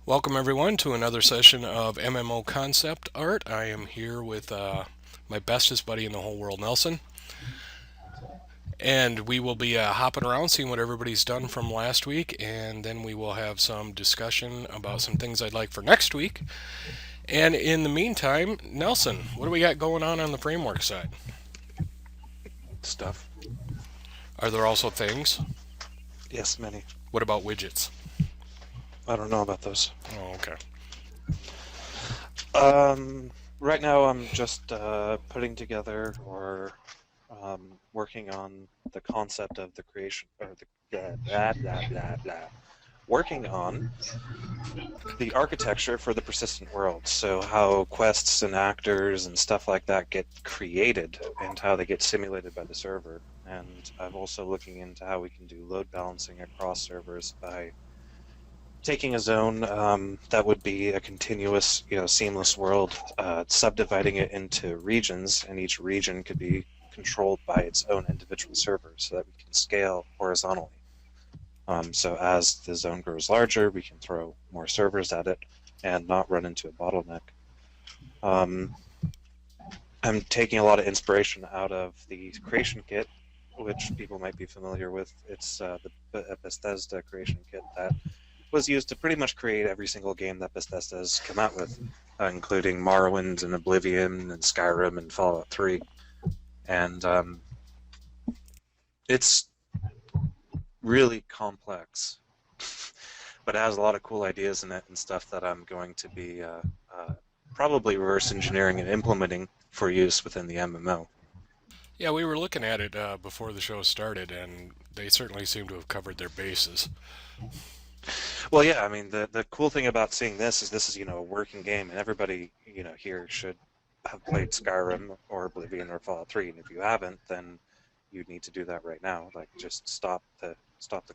Welcome everyone to another session of MMO Concept Art. I am here with my bestest buddy in the whole world, Nelson, and we will be hopping around, seeing what everybody's done from last week, and then we will have some discussion about some things I'd like for next week. And in the meantime, Nelson, what do we got going on the framework side? Stuff. Are there also things? Yes, many. What about widgets? I don't know about those. Oh, okay. Right now I'm just putting together or working on the concept of the creation, or the blah, blah, blah, blah. Working on the architecture for the persistent world. So how quests and actors and stuff like that get created and how they get simulated by the server. And I'm also looking into how we can do load balancing across servers by taking a zone that would be a continuous, seamless world, subdividing it into regions, and each region could be controlled by its own individual server so that we can scale horizontally. So as the zone grows larger, we can throw more servers at it and not run into a bottleneck. Um, I'm taking a lot of inspiration out of the creation kit, which people might be familiar with. It's the Bethesda creation kit that was used to pretty much create every single game that Bethesda has come out with, including Morrowind and Oblivion and Skyrim and Fallout 3. And it's really complex, but it has a lot of cool ideas in it and stuff that I'm going to be probably reverse engineering and implementing for use within the MMO. Yeah, we were looking at it before the show started, and they certainly seem to have covered their bases. Well, yeah, I mean, the cool thing about seeing this is, a working game, and everybody, here should have played Skyrim or Oblivion or Fallout 3, and if you haven't, then you need to do that right now. Like, just stop the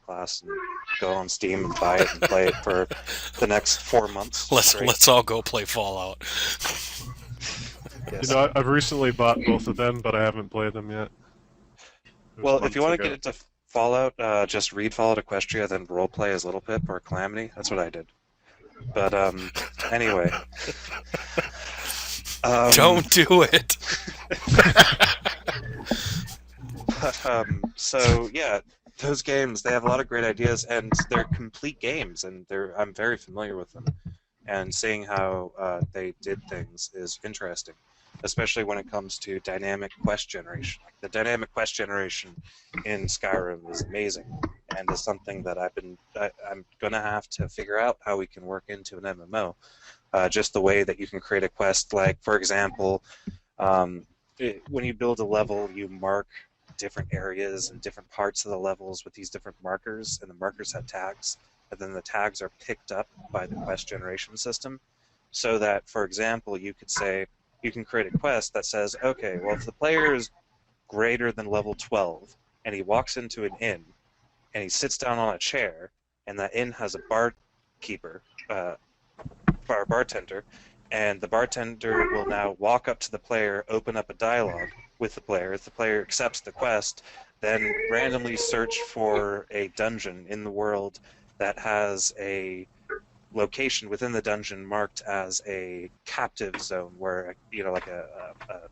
class and go on Steam and buy it and play it for the next 4 months Let's straight. let's all go play Fallout. Yes. I've recently bought both of them, but I haven't played them yet. It was Well, if you months want to ago. get into Fallout, just read Fallout Equestria, then roleplay as Little Pip or Calamity. That's what I did. But anyway, um, Don't do it. so yeah, those games, they have a lot of great ideas, and they're complete games, and I'm very familiar with them. And seeing how they did things is interesting, especially when it comes to dynamic quest generation. Like the dynamic quest generation in Skyrim is amazing, and is something that I'm gonna have to figure out how we can work into an MMO. Just the way that you can create a quest, like for example, when you build a level, you mark different areas and different parts of the levels with these different markers, and the markers have tags, and then the tags are picked up by the quest generation system, so that, for example, you could say, you can create a quest that says, okay, well, if the player is greater than level 12, and he walks into an inn, and he sits down on a chair, and that inn has a barkeeper, bartender, and the bartender will now walk up to the player, open up a dialogue with the player. If the player accepts the quest, then randomly search for a dungeon in the world that has a location within the dungeon marked as a captive zone, where, like a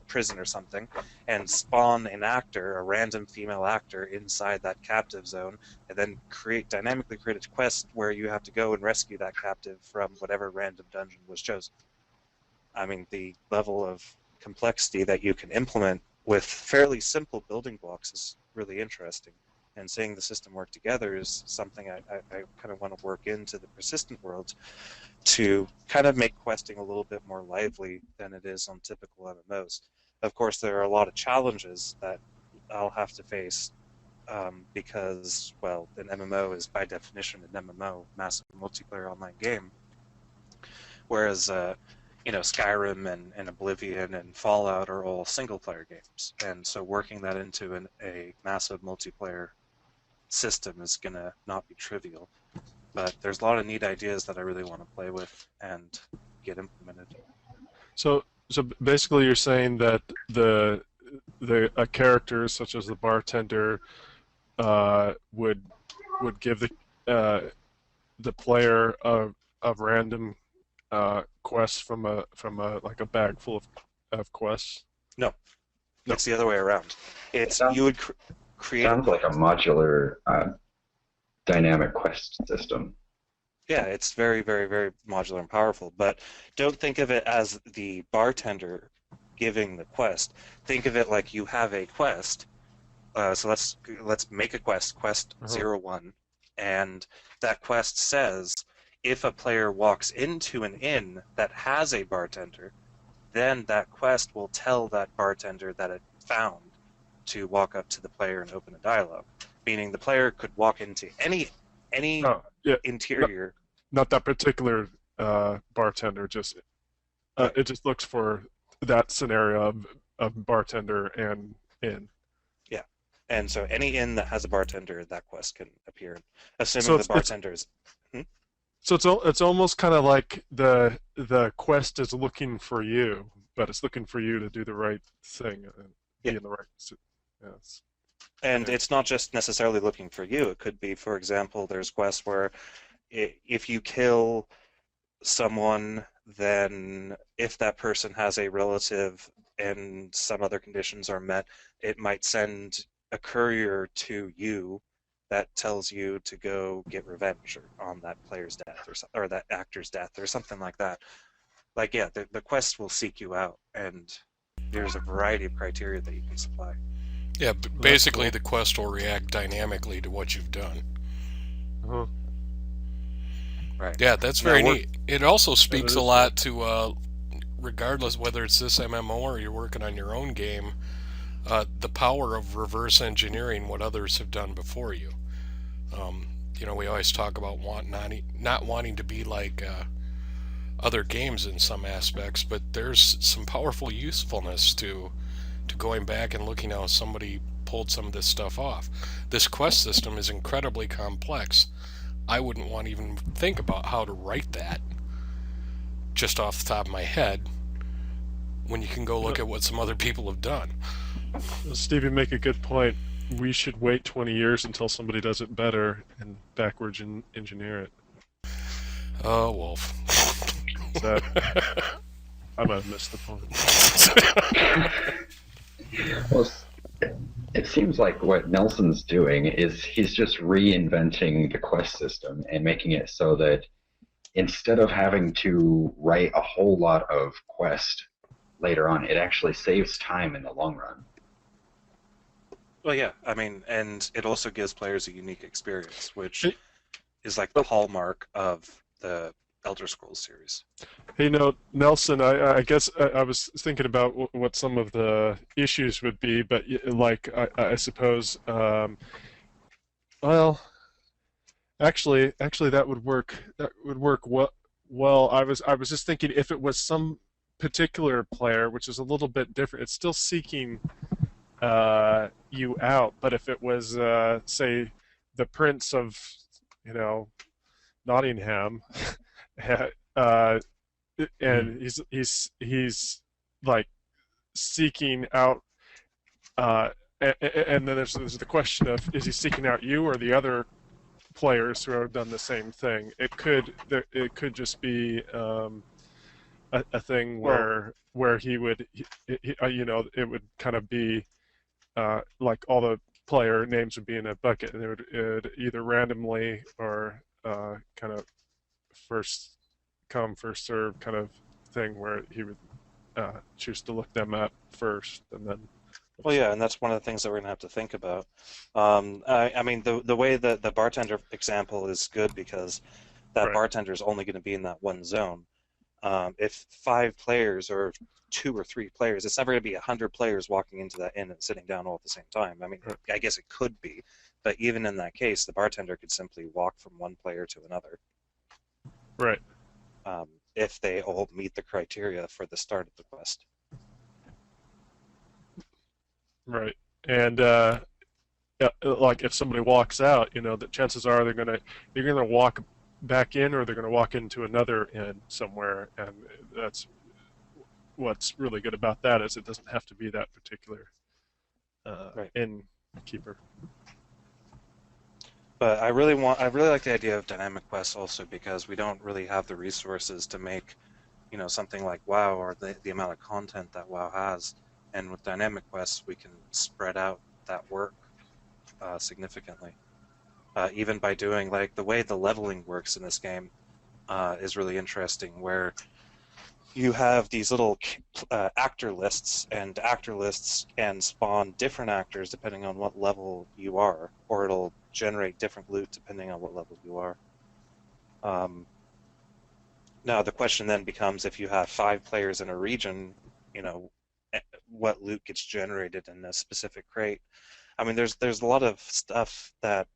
prison or something, and spawn an actor, a random female actor, inside that captive zone, and then dynamically create a quest where you have to go and rescue that captive from whatever random dungeon was chosen. I mean, the level of complexity that you can implement with fairly simple building blocks is really interesting. And seeing the system work together is something I kind of want to work into the persistent world to kind of make questing a little bit more lively than it is on typical MMOs. Of course, there are a lot of challenges that I'll have to face because, well, an MMO is by definition an MMO, massive multiplayer online game, whereas Skyrim and Oblivion and Fallout are all single-player games, and so working that into a massive multiplayer system is gonna not be trivial. But there's a lot of neat ideas that I really want to play with and get implemented. So basically, you're saying that the a character such as the bartender would give uh, the player of random quests from a like a bag full of quests? No, No. it's the other way around. It It's you sounds would create a sounds like a quest. modular dynamic quest system. Yeah, it's very, very, very modular and powerful, but don't think of it as the bartender giving the quest. Think of it like you have a quest. So let's make a quest Uh-huh. 01, and that quest says if a player walks into an inn that has a bartender, then that quest will tell that bartender that it found to walk up to the player and open a dialogue. Meaning the player could walk into any Oh, yeah. Not, interior. not that particular bartender. Just Right. it just looks for that scenario of bartender and inn. Yeah. And so any inn that has a bartender, that quest can appear, So assuming the it's bartender is. Hmm? it's almost kind of like the quest is looking for you, but it's looking for you to do the right thing and Yeah. be in the right. Yes. And Yeah. it's not just necessarily looking for you. It could be, for example, there's quests where if you kill someone, then if that person has a relative and some other conditions are met, it might send a courier to you that tells you to go get revenge on that player's death or that actor's death or something like that. Like, yeah, the quest will seek you out, and there's a variety of criteria that you can supply. Yeah, Well, that's basically cool. the quest will react dynamically to what you've done. Uh-huh. Right. Yeah, that's Now, very neat. It also Yeah, that speaks a is cool. lot to, regardless whether it's this MMO or you're working on your own game, the power of reverse engineering what others have done before you. Um, we always talk about not wanting to be like other games in some aspects, but there's some powerful usefulness to going back and looking how somebody pulled some of this stuff off. This quest system is incredibly complex. I wouldn't want to even think about how to write that just off the top of my head when you can go You look at what some other people have done. Stevie, make a good point. We should wait 20 years until somebody does it better and backwards engineer it. Oh, Wolf. Is that I might have missed the point. Well, it seems like what Nelson's doing is he's just reinventing the quest system and making it so that instead of having to write a whole lot of quest later on, it actually saves time in the long run. well, yeah, I mean, and it also gives players a unique experience, which Hey, is like the hallmark of the Elder Scrolls series. hey, no, Nelson, I guess I was thinking about what some of the issues would be, but like I suppose, well, actually, that would work. That would work well. Well, I was just thinking if it was some particular player, which is a little bit different, it's still seeking you out. But if it was, say, the Prince of, you know, Nottingham, uh, Mm. and he's like seeking out, and then there's the question of is he seeking out you or the other players who have done the same thing. It could just be a thing Well, where he would it would kind of be like all the player names would be in a bucket and it would either randomly or kind of first come first serve kind of thing where he would choose to look them up first and then well, yeah, and that's one of the things that we're gonna have to think about. I mean, the way that the bartender example is good because that right. bartender is only going to be in that one zone. If 5 players or 2 or 3 players, it's never going to be 100 players walking into that inn and sitting down all at the same time. I mean, Right. I guess it could be, but even in that case, the bartender could simply walk from one player to another Right. if they all meet the criteria for the start of the quest. Right. And yeah, like if somebody walks out, the chances are they're gonna walk back in or they're gonna walk into another inn somewhere, and that's what's really good about that is it doesn't have to be that particular Right. innkeeper. But I really like the idea of dynamic quests also because we don't really have the resources to make, something like WoW or the amount of content that WoW has. And with dynamic quests, we can spread out that work significantly. Even by doing like the way the leveling works in this game is really interesting, where you have these little actor lists, and actor lists can spawn different actors depending on what level you are, or it'll generate different loot depending on what level you are. Um, Now the question then becomes, if you have 5 players in a region, you know, what loot gets generated in a specific crate? I mean, there's a lot of stuff that,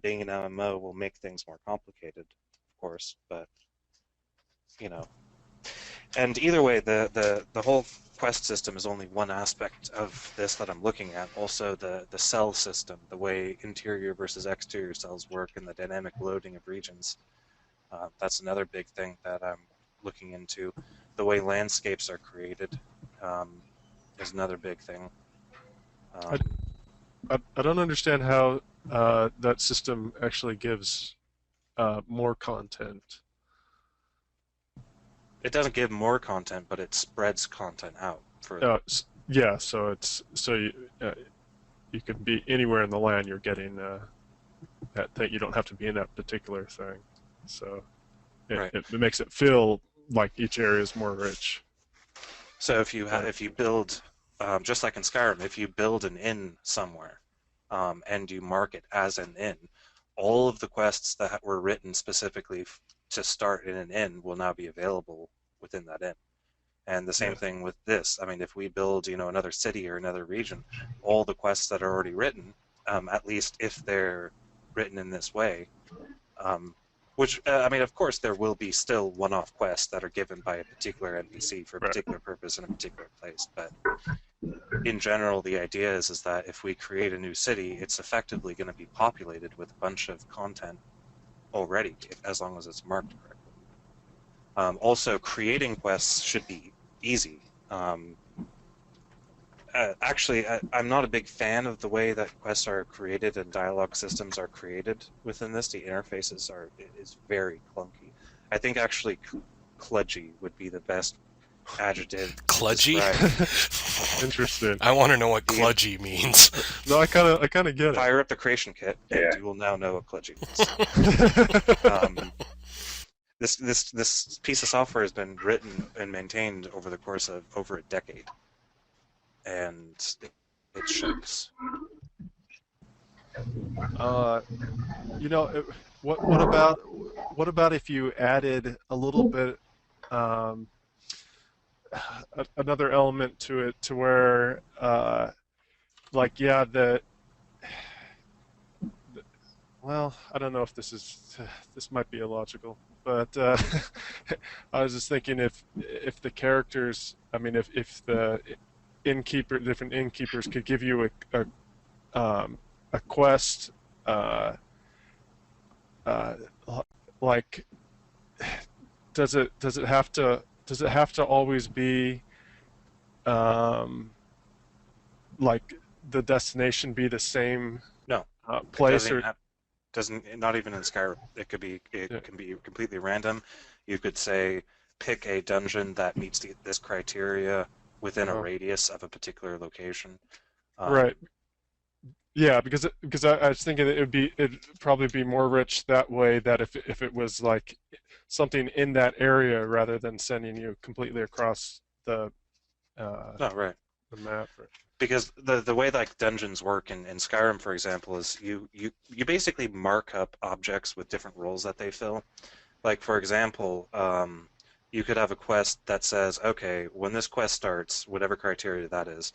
being an MMO will make things more complicated, of course, but you know, and either way, the whole quest system is only one aspect of this that I'm looking at. Also, the cell system, the way interior versus exterior cells work, and the dynamic loading of regions. That's another big thing that I'm looking into. The way landscapes are created is another big thing. I, Um, I don't understand how that system actually gives more content. it doesn't give more content, but it spreads content out further. Yeah, so you could be anywhere in the land. You're getting that you don't have to be in that particular thing. So Right. it makes it feel like each area is more rich. So if you build, just like in Skyrim, if you build an inn somewhere, and you mark it as an inn, all of the quests that were written specifically to start in an inn will now be available within that inn. And the same Yeah. thing with this. I mean, if we build, another city or another region, all the quests that are already written, at least if they're written in this way, um, which, I mean, of course, there will be still one-off quests that are given by a particular NPC for a Right. particular purpose in a particular place. But in general, the idea is that if we create a new city, it's effectively going to be populated with a bunch of content already, as long as it's marked correctly. Also, creating quests should be easy. Actually, I'm not a big fan of the way that quests are created and dialogue systems are created within this. The interfaces is very clunky. I think actually kludgy would be the best adjective to Kludgy? describe. Interesting. I want to know what The- kludgy means. No, I kind of get it. Fire up the creation kit, and Yeah. you will now know what kludgy means. This piece of software has been written and maintained over the course of over a decade, and it shows. You know, what about if you added a little bit another element to it, to where like, yeah, well, I don't know if this might be illogical, but I was just thinking, if the characters, I mean, if the different innkeepers could give you a quest, uh, like, does it have to always be like the destination be the same No, place, or doesn't not even in Skyrim. It yeah. can be completely random. You could say pick a dungeon that meets this criteria within a Uh-huh. radius of a particular location. Right? Yeah, because I was thinking that it'd probably be more rich that way. That if it was like something in that area, rather than sending you completely across No, right. the map. Because the way like dungeons work in Skyrim, for example, is you basically mark up objects with different roles that they fill. Like, for example, you could have a quest that says, okay, when this quest starts, whatever criteria that is,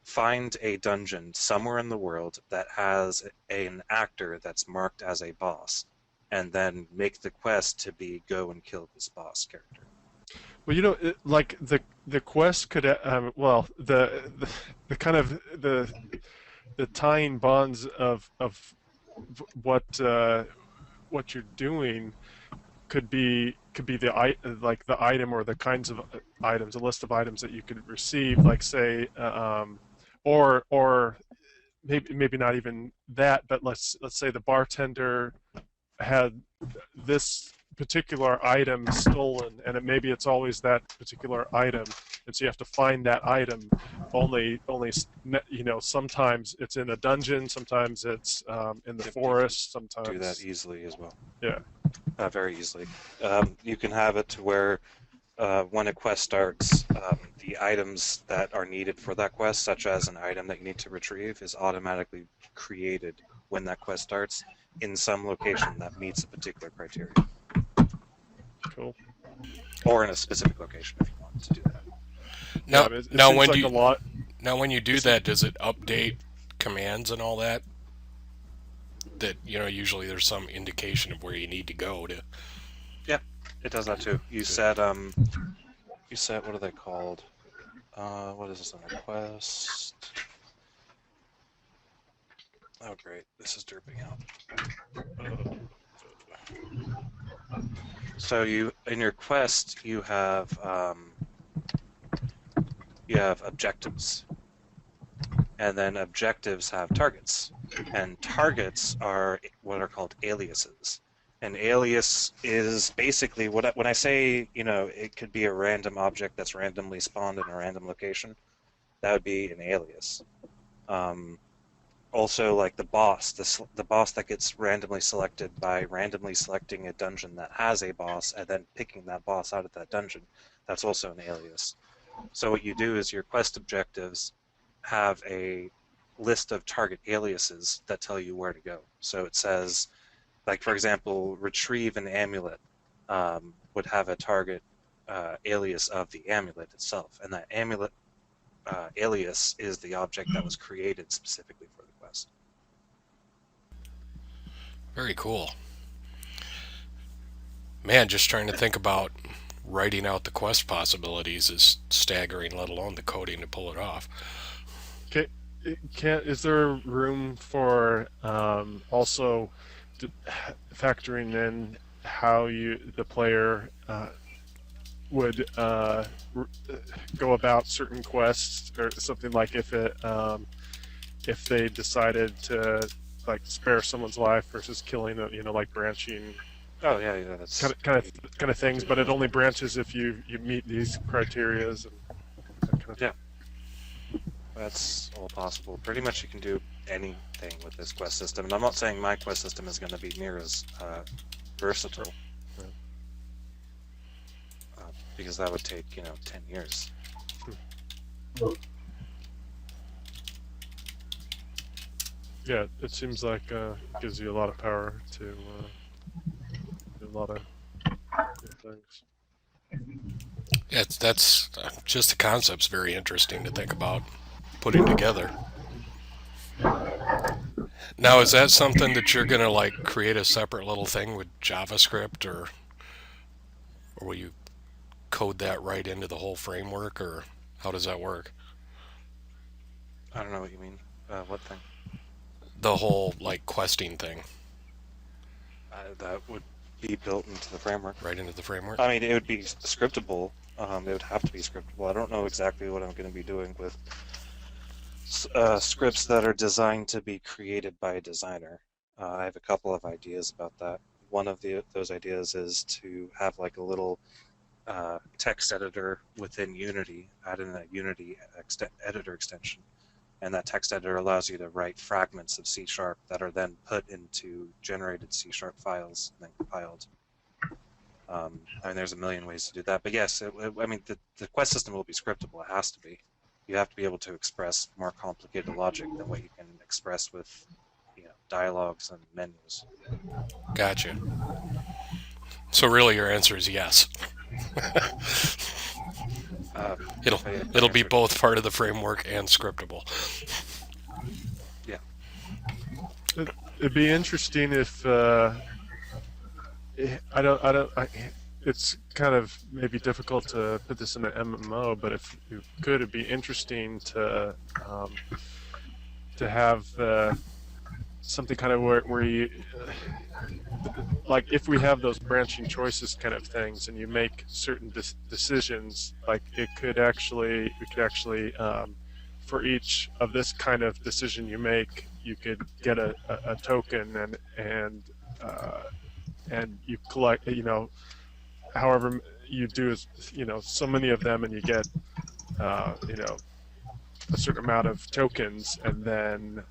find a dungeon somewhere in the world that has an actor that's marked as a boss, and then make the quest to be go and kill this boss character. Well, like the quest could, well, the kind of the tying bonds of what you're doing could be like the item, or the kinds of items, a list of items that you could receive, like, say, or maybe not even that, but let's say the bartender had this particular item stolen, and maybe it's always that particular item, and so you have to find that item. Only sometimes it's in a dungeon, sometimes it's in the forest, sometimes do that easily as well. Yeah. Very easily. You can have it to where when a quest starts, the items that are needed for that quest, such as an item that you need to retrieve, is automatically created when that quest starts in some location that meets a particular criteria. Cool. Or in a specific location if you want to do that. Now, it now seems when like do you, a lot. now when you do that, does it update commands and all that? That usually there's some indication of where you need to go to. Yeah, it does that too. You set what are they called? What is this on a quest? Oh great, this is derping out. So in your quest you have objectives, and then objectives have targets, and targets are what are called aliases. An alias is basically when I say it could be a random object that's randomly spawned in a random location. That would be an alias. Also, like the boss that gets randomly selected by randomly selecting a dungeon that has a boss and then picking that boss out of that dungeon. That's also an alias. So what you do is your quest objectives have a list of target aliases that tell you where to go. So it says, like for example, retrieve an amulet would have a target alias of the amulet itself, and that amulet alias is the object that was created specifically for the quest. Very cool. Man, just trying to think about writing out the quest possibilities is staggering, let alone the coding to pull it off. Is there room for also factoring in how the player would go about certain quests, or something like if they decided to like spare someone's life versus killing them, like branching. Oh yeah, that's kind of things, but it only branches if you meet these criterias and that kind of yeah. That's all possible. Pretty much you can do anything with this quest system, and I'm not saying my quest system is going to be near as versatile, because that would take 10 years. Yeah, it seems like it gives you a lot of power to do a lot of things. Yeah, that's just the concept's very interesting to think about putting together. Now, is that something that you're gonna like create a separate little thing with JavaScript, or will you code that right into the whole framework, or how does that work? I don't know what you mean. What thing? The whole like questing thing, That would be built into the framework. right into the framework. I mean, it would be scriptable. It would have to be scriptable. I don't know exactly what I'm going to be doing with scripts that are designed to be created by a designer. I have a couple of ideas about that. One of those ideas is to have like a little text editor within Unity, add in a Unity editor extension, and that text editor allows you to write fragments of C# that are then put into generated C# files and then compiled. I mean, there's a million ways to do that, but yes, I mean, the quest system will be scriptable. It has to be. You have to be able to express more complicated logic than what you can express with, dialogues and menus. Gotcha. So really, your answer is yes. It'll be both part of the framework and scriptable. Yeah. It'd be interesting if it's kind of maybe difficult to put this in an MMO, but if you could, it'd be interesting to have something kind of where you like if we have those branching choices kind of things, and you make certain decisions, like we could actually for each of this kind of decision you make, you could get a token, and you collect, however you do is, so many of them, and you get, a certain amount of tokens, and then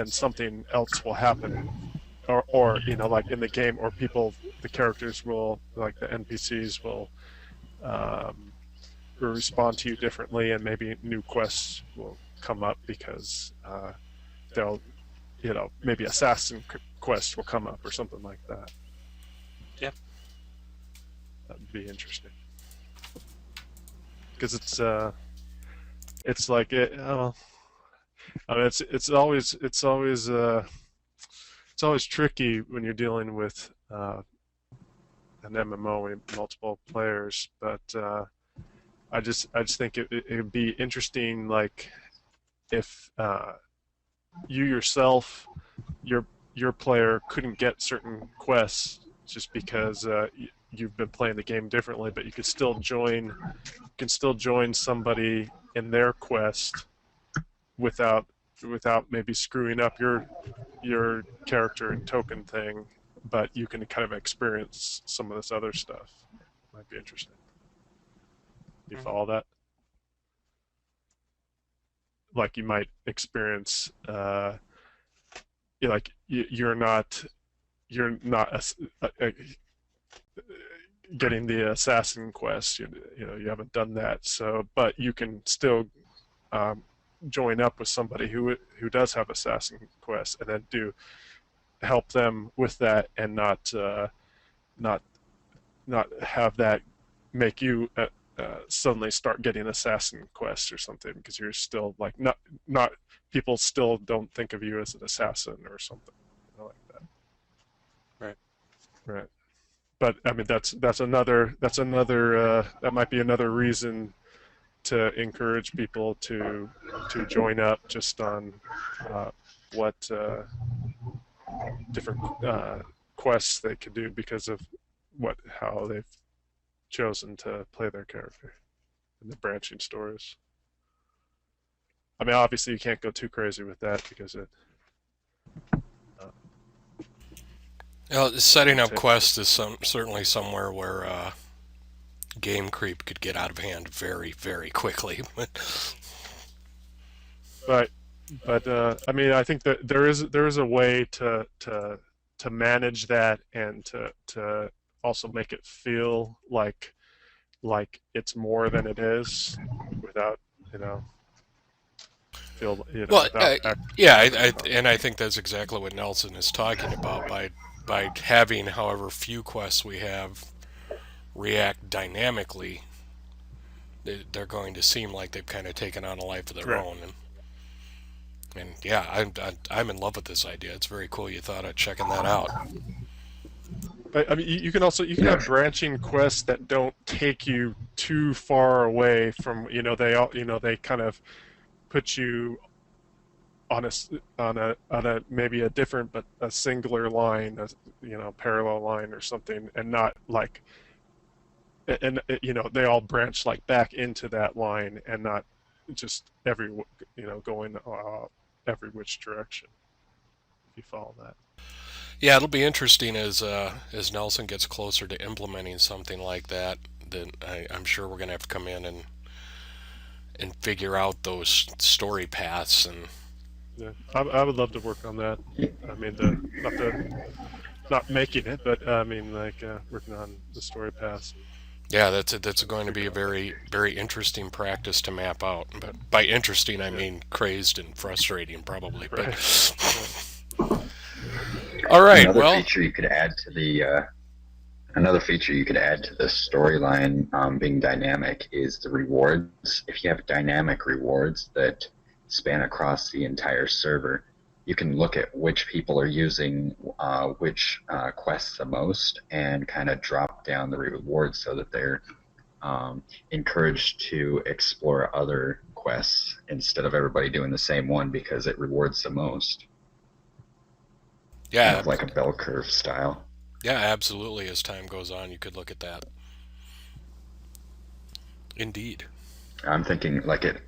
something else will happen, or like in the game, or the characters will, like the NPCs um, will respond to you differently, and maybe new quests will come up because they'll, maybe assassin quest will come up or something like that. Yeah. That'd be interesting, because it's like I mean, it's always tricky when you're dealing with an MMO with multiple players, but I just think it'd be interesting, like if you yourself, your player couldn't get certain quests just because you've been playing the game differently, but you can still join somebody in their quest without maybe screwing up your character and token thing, but you can kind of experience some of this other stuff. Might be interesting. You follow that? Like you might experience, you're not getting the assassin quest. You haven't done that, so but you can still join up with somebody who does have assassin quest, and then help them with that, and not have that make you suddenly start getting assassin quests or something, because you're still like not people still don't think of you as an assassin or something like that. Right. But I mean, that might be another reason to encourage people to join up, just on what different quests they could do because of how they've chosen to play their character and the branching stories. I mean, obviously you can't go too crazy with that because setting up quests is certainly somewhere where game creep could get out of hand very, very quickly. But I mean, I think that there is a way to manage that, and to also make it feel like it's more than it is, without feel Well, without and I think that's exactly what Nelson is talking about, by having however few quests we have react dynamically. They're going to seem like they've kind of taken on a life of their own, and yeah, I'm in love with this idea. It's very cool you thought of checking that out. But I mean, you can have branching quests that don't take you too far away from, they kind of put you on a maybe a different, but a singular line, parallel line or something, and not like, and they all branch like back into that line, and not just going every which direction. If you follow that. Yeah, it'll be interesting as Nelson gets closer to implementing something like that. Then I'm sure we're going to have to come in and figure out those story paths. And yeah, I would love to work on that. I mean, not making it, but I mean, like working on the story paths. Yeah, that's going to be a very, very interesting practice to map out. But by interesting, I mean crazed and frustrating, probably. Right. But all right. Another feature you could add to the storyline, being dynamic, is the rewards. If you have dynamic rewards that span across the entire server, you can look at which people are using which quests the most, and kind of drop down the rewards so that they're encouraged to explore other quests instead of everybody doing the same one, because it rewards the most. Yeah, kind of like a bell curve style. Yeah, absolutely. As time goes on, you could look at that. Indeed. I'm thinking like it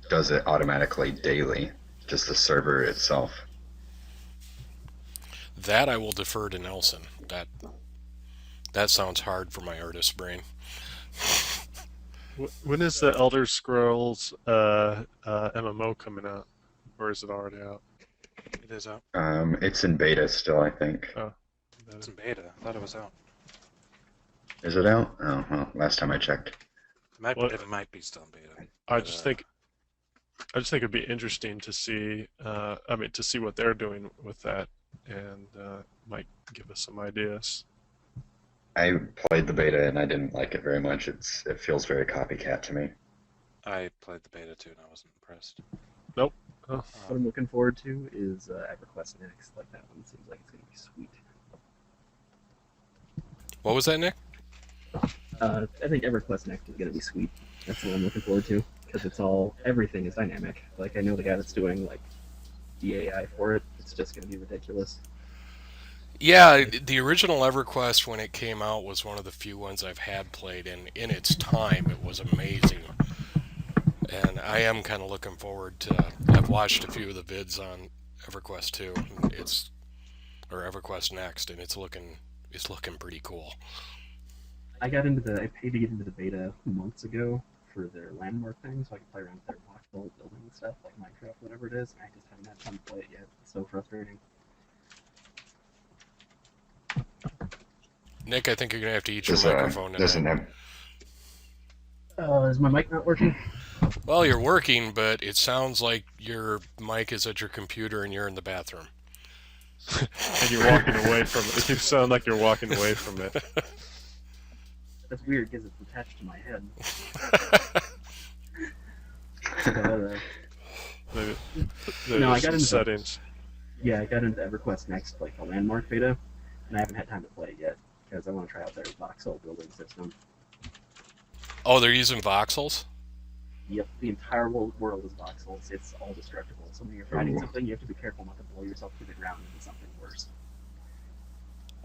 does it automatically daily, just the server itself. That I will defer to Nelson. That sounds hard for my artist brain. When is the Elder Scrolls MMO coming out, or is it already out? It is out. It's in beta still, I think. Oh, It's in beta. I thought it was out. Is it out? Oh, well, last time I checked. It might be still in beta. I just think it'd be interesting to see. To see what they're doing with that, and might give us some ideas. I played the beta and I didn't like it very much. It feels very copycat to me. I played the beta too and I wasn't impressed. Nope. Oh. What I'm looking forward to is EverQuest next. Like that one seems like it's gonna be sweet. What was that, Nick? I think EverQuest next is gonna be sweet. That's what I'm looking forward to because everything is dynamic. Like I know the guy that's doing like the AI for it. It's just gonna be ridiculous. Yeah, the original EverQuest when it came out was one of the few ones I've had played, and in its time it was amazing. And I am kind of looking forward to. I've watched a few of the vids on EverQuest 2, or EverQuest Next, and it's looking pretty cool. I paid to get into the beta months ago for their landmark thing, so I can play around with their block building stuff like Minecraft, whatever it is. And I just haven't had time to play it yet. It's so frustrating. Nick, I think you're gonna have to eat your There's microphone there's tonight. Is my mic not working? Well, you're working, but it sounds like your mic is at your computer and you're in the bathroom. And you're walking away from it. You sound like you're walking away from it. That's weird because it's attached to my head. No, I got into settings. Yeah, I got into EverQuest Next, like the landmark beta, and I haven't had time to play it yet because I want to try out their voxel building system. Oh, they're using voxels? Yep, the entire world is voxels. It's all destructible. So when you're fighting something, you have to be careful not to blow yourself to the ground into something worse.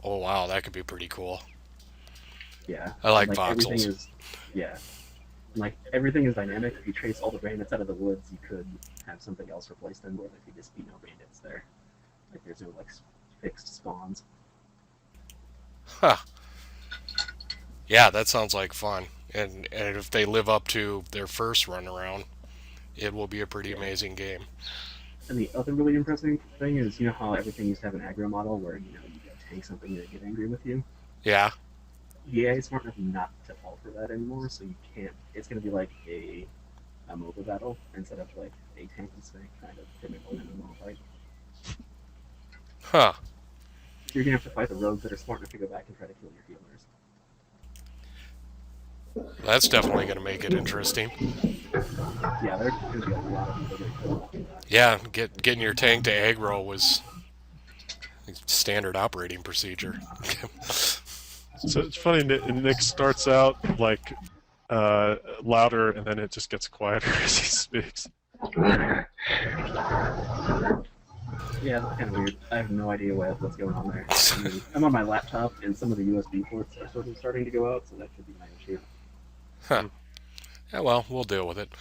Oh wow, that could be pretty cool. Yeah. I like Everything voxels. is, yeah. Like, everything is dynamic. If you trace all the bandits out of the woods, you could have something else replace them, or there could just be no bandits there. Like, there's no, like, fixed spawns. Huh. Yeah, that sounds like fun. And if they live up to their first run around, it will be a pretty amazing game. And the other really impressive thing is, you know how everything used to have an aggro model where, you tank something and they get angry with you? Yeah. The AI is smart enough not to fall for that anymore, so you can't. It's going to be like a MOBA battle instead of like a tank and snake kind of typical MMO fight. Huh. You're going to have to fight the rogues that are smart enough to go back and try to kill your healers. That's definitely going to make it interesting. Yeah, there's going to be a lot of people getting killed. Yeah, getting your tank to aggro was standard operating procedure. So it's funny, Nick starts out like louder, and then it just gets quieter as he speaks. Yeah, that's kind of weird. I have no idea what's going on there. I'm on my laptop, and some of the USB ports are sort of starting to go out, so that should be my issue. Huh. Yeah, well, we'll deal with it.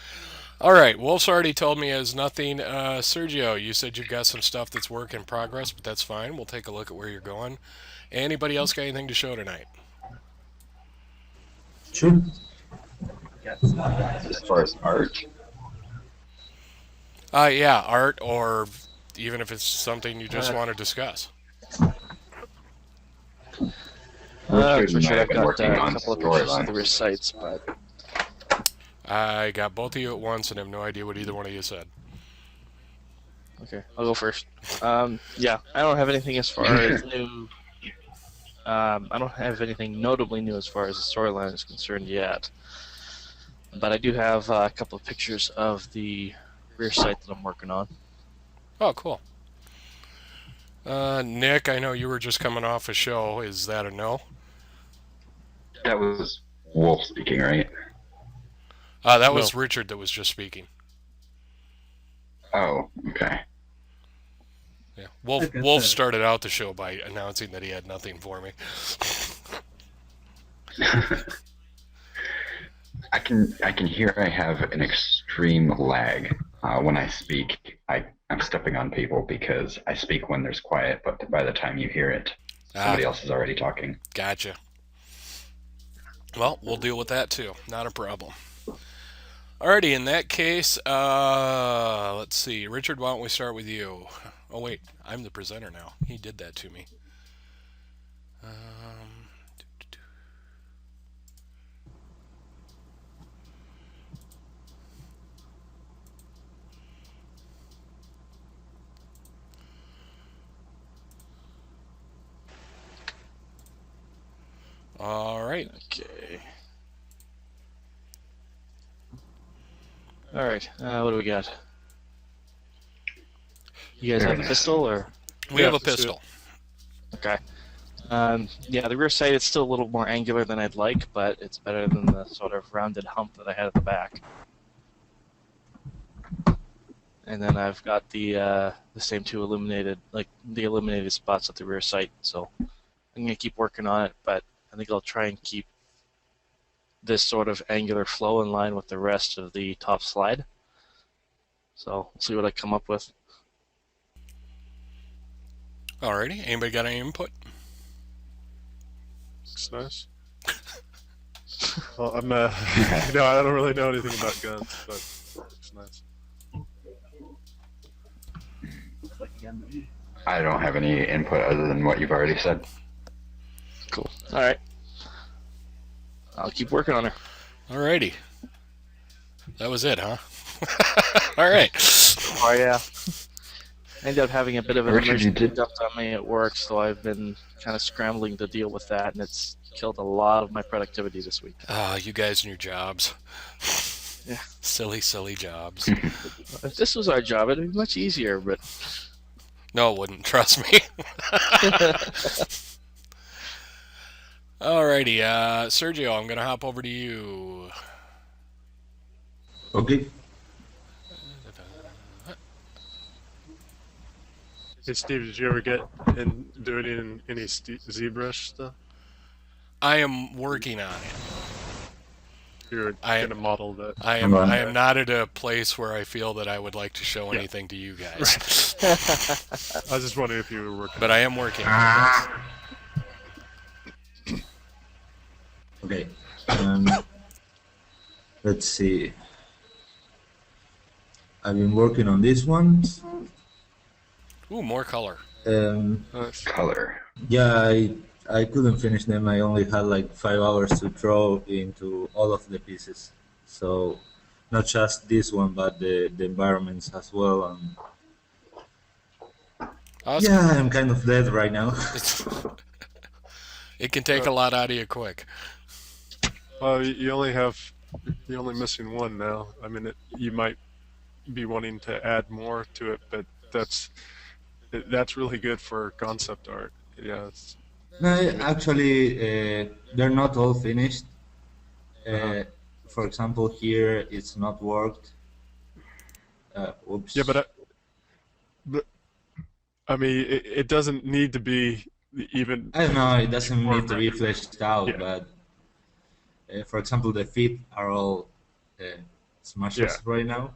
All right, Wolf's already told me he has nothing. Sergio, you said you've got some stuff that's work in progress, but that's fine. We'll take a look at where you're going. Anybody else got anything to show tonight? Sure. Yes. As far as art, Yeah, art, or even if it's something you just want to discuss. Richard For and I sure, have I've been got working a on couple of pictures of the storylines. risk sites, but I got both of you at once and have no idea what either one of you said. okay, I'll go first. Yeah, I don't have anything as far as new. I don't have anything notably new as far as the storyline is concerned yet, but I do have a couple of pictures of the rear site that I'm working on. Oh, cool. Nick, I know you were just coming off a show. Is that a no? That was Wolf speaking, right? That was Richard that was just speaking. Oh, okay. Yeah, Wolf started out the show by announcing that he had nothing for me. I I can hear I have an extreme lag when I speak. I'm stepping on people because I speak when there's quiet, but by the time you hear it, Ah, somebody else is already talking. gotcha. Well, we'll deal with that too. Not a problem. Alrighty, in that case, let's see. Richard, why don't we start with you? Oh, wait, I'm the presenter now. He did that to me. All right. Okay. All right. What do we got? You guys There have it a is. pistol, or We have a that's it. pistol. okay? Yeah, the rear sight is still a little more angular than I'd like, but it's better than the sort of rounded hump that I had at the back. And then I've got the same two illuminated, like the illuminated spots at the rear sight. So I'm gonna keep working on it, but I think I'll try and keep this sort of angular flow in line with the rest of the top slide. So we'll see what I come up with. Alrighty. Anybody got any input? Looks nice. Well, I'm I don't really know anything about guns, but looks nice. Looks like again. To me. I don't have any input other than what you've already said. Cool. All right. I'll keep working on her. Alrighty. That was it, huh? All right. Oh yeah. I ended up having a bit of an Richard, you emergency did- dumped on me at work, so I've been kind of scrambling to deal with that, and it's killed a lot of my productivity this week. Ah, you guys and your jobs. Yeah. Silly, silly jobs. If this was our job, it'd be much easier, but No, it wouldn't. Trust me. Alrighty, Sergio, I'm gonna hop over to you. Okay. Hey Steve, did you ever get do any ZBrush stuff? I am working on it. You're I- gonna model that. I am not at a place where I feel that I would like to show Yeah. anything to you guys. I was just wondering if you were working. But I am working on it. Okay. Let's see. I've been working on this one. Ooh, more color. Nice. Color. Yeah, I couldn't finish them. I only had like 5 hours to throw into all of the pieces. So not just this one, but the environments as well. And Awesome. yeah, I'm kind of dead right now. It can take a lot out of you quick. Well, you're only missing one now. I mean, you might be wanting to add more to it, but that's really good for concept art. Yeah. No, actually, they're not all finished. For example, here it's not worked. Oops. Yeah, but I mean, it doesn't need to be even. I don't know, it doesn't need to be fleshed out, Yeah. but for example, the feet are all smashes Yeah. right now.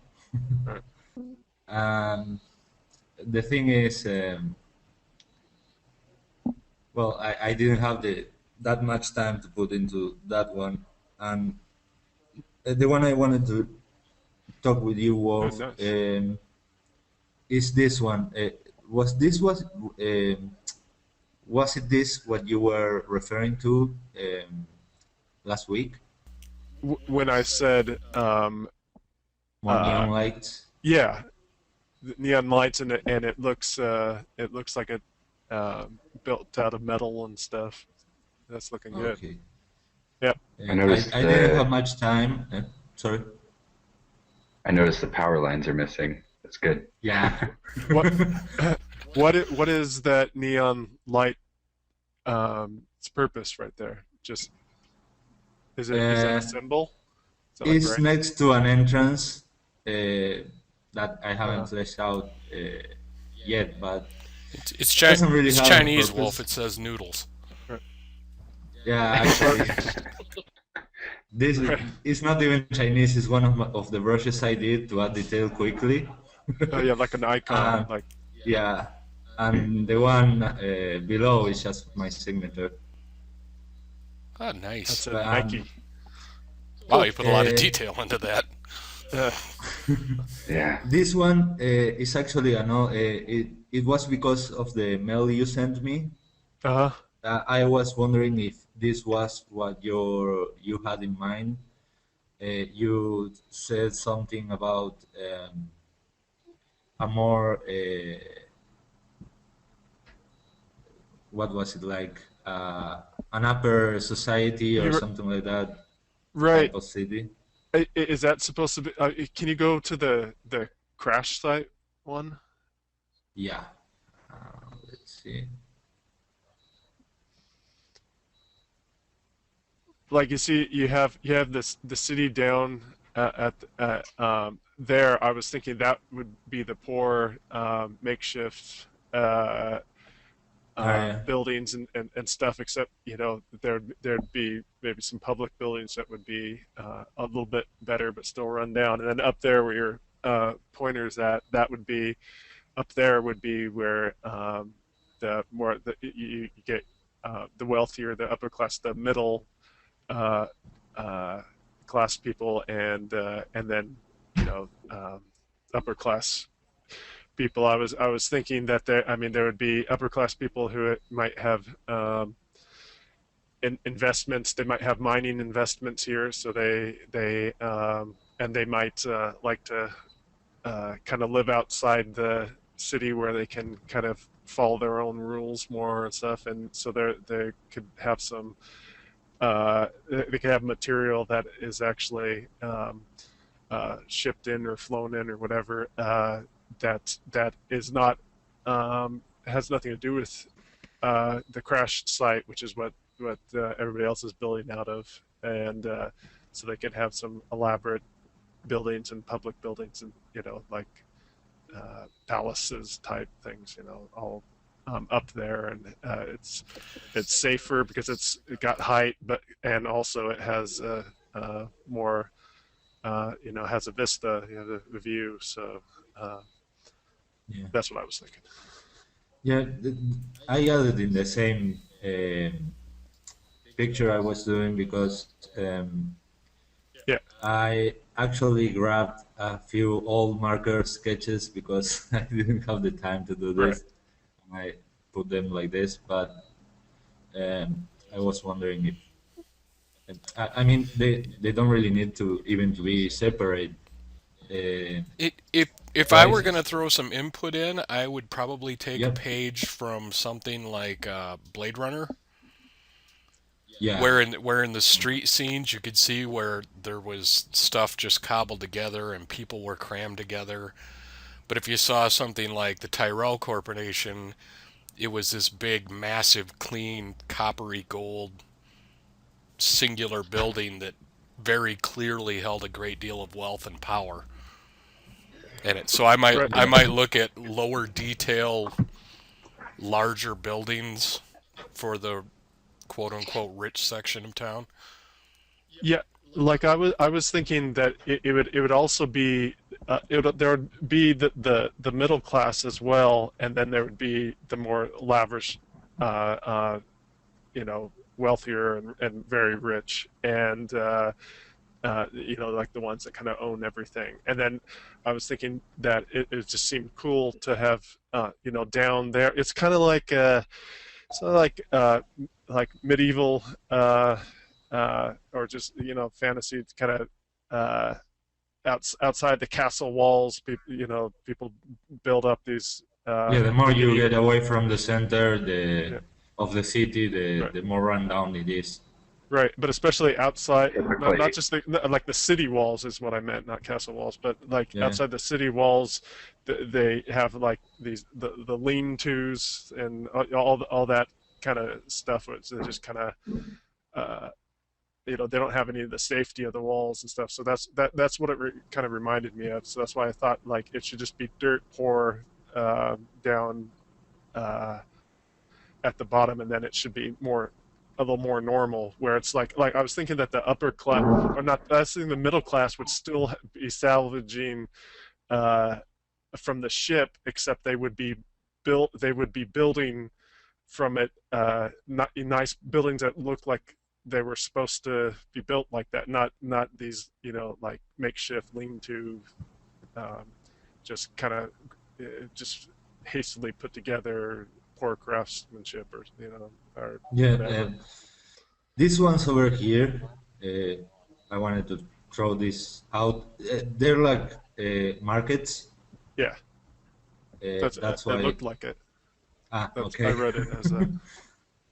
Right. The thing is, well, I didn't have that much time to put into that one, and the one I wanted to talk with you, Wolf, Oh, nice. is this one. Was it this what you were referring to last week? When I said, More neon lights. yeah, the neon lights and it looks like it built out of metal and stuff. That's looking good. Okay. Yep. I noticed I didn't the- have much time. Sorry. I noticed the power lines are missing. That's good. Yeah. What is that neon light? Its purpose right there. Just is it a symbol? Is it like It's right- next to an entrance that I haven't Uh-huh. fleshed out yet, but It's Doesn't really have a Chinese, purpose. Wolf. It says noodles. yeah, actually, This Right. is not even Chinese. It's one of the brushes I did to add detail quickly. Oh yeah, like an icon. uh, Like yeah, and the one below is just my signature. Ah, nice. that's a But, Nike. Wow, you put a lot of uh, detail into that. Uh, Yeah. this one is actually it was because of the mail you sent me. uh I was wondering if this was what you had in mind. You said something about a more what was it like an upper society or You're something like that right. type of city. Is that supposed to be? Can you go to the crash site one? Yeah. Let's see. Like you see, you have this the city down there. I was thinking that would be the poor makeshift Yeah. buildings and stuff. Except there'd be maybe some public buildings that would be a little bit better, but still run down. And then up there where your pointers at, that would be up there would be where you get the wealthier, the upper class, the middle uh, uh, class people, and then upper class people. I was thinking that there would be upper class people who might have investments. They might have mining investments here, so they might like to kind of live outside the city where they can kind of follow their own rules more and stuff, and so they could have some they could have material that is actually shipped in or flown in or whatever that is not has nothing to do with the crash site, which is what everybody else is building out of, and so they could have some elaborate buildings and public buildings and like palaces type things, all up there, and it's safer because it got height, but and also it has more has a vista, the view. So Yeah. that's what I was thinking. Yeah. I added in the same picture I was doing because Yeah, I actually grabbed a few old marker sketches because I didn't have the time to do right. this. I put them like this, but I was wondering if I mean they don't really need to even to be separate, uh, If I right? were going to throw some input in, I would probably take a Yep. page from something like Blade Runner, Yeah. where in the street scenes you could see where there was stuff just cobbled together and people were crammed together. But if you saw something like the Tyrell Corporation, it was this big, massive, clean, coppery gold, singular building that very clearly held a great deal of wealth and power in it. So I might Right. I Yeah. might look at lower detail, larger buildings for the quote unquote rich section of town. Yeah, like I was thinking that it would also be there would be the middle class as well, and then there would be the more lavish, wealthier and very rich, and like the ones that kind of own everything. And then I was thinking that it just seemed cool to have down there. It's kind of like like medieval or just fantasy. It's kind of outside the castle walls. People build up these Yeah. The more you mini. get away from the center Yeah, of the city, right. the more rundown it is. Right, but especially outside, not Typically, just like the city walls is what I meant, not castle walls, but like Yeah. outside the city walls, they have like the lean-tos and all that kind of stuff. Which they just kind of uh, they don't have any of the safety of the walls and stuff. So that's what it kind of reminded me of. So that's why I thought like it should just be dirt poor down uh, at the bottom, and then it should be more a little more normal, where it's like I was thinking that the upper class, or not, I was thinking the middle class would still be salvaging uh, from the ship, except they would be building from it, not nice buildings that look like they were supposed to be built like that, not these, like makeshift lean-to, um, just kind of just hastily put together poor craftsmanship, or Yeah, whatever. these ones over here, I wanted to throw this out. They're like markets. Yeah, That's it why. looked like it. Ah, I okay. read it as a.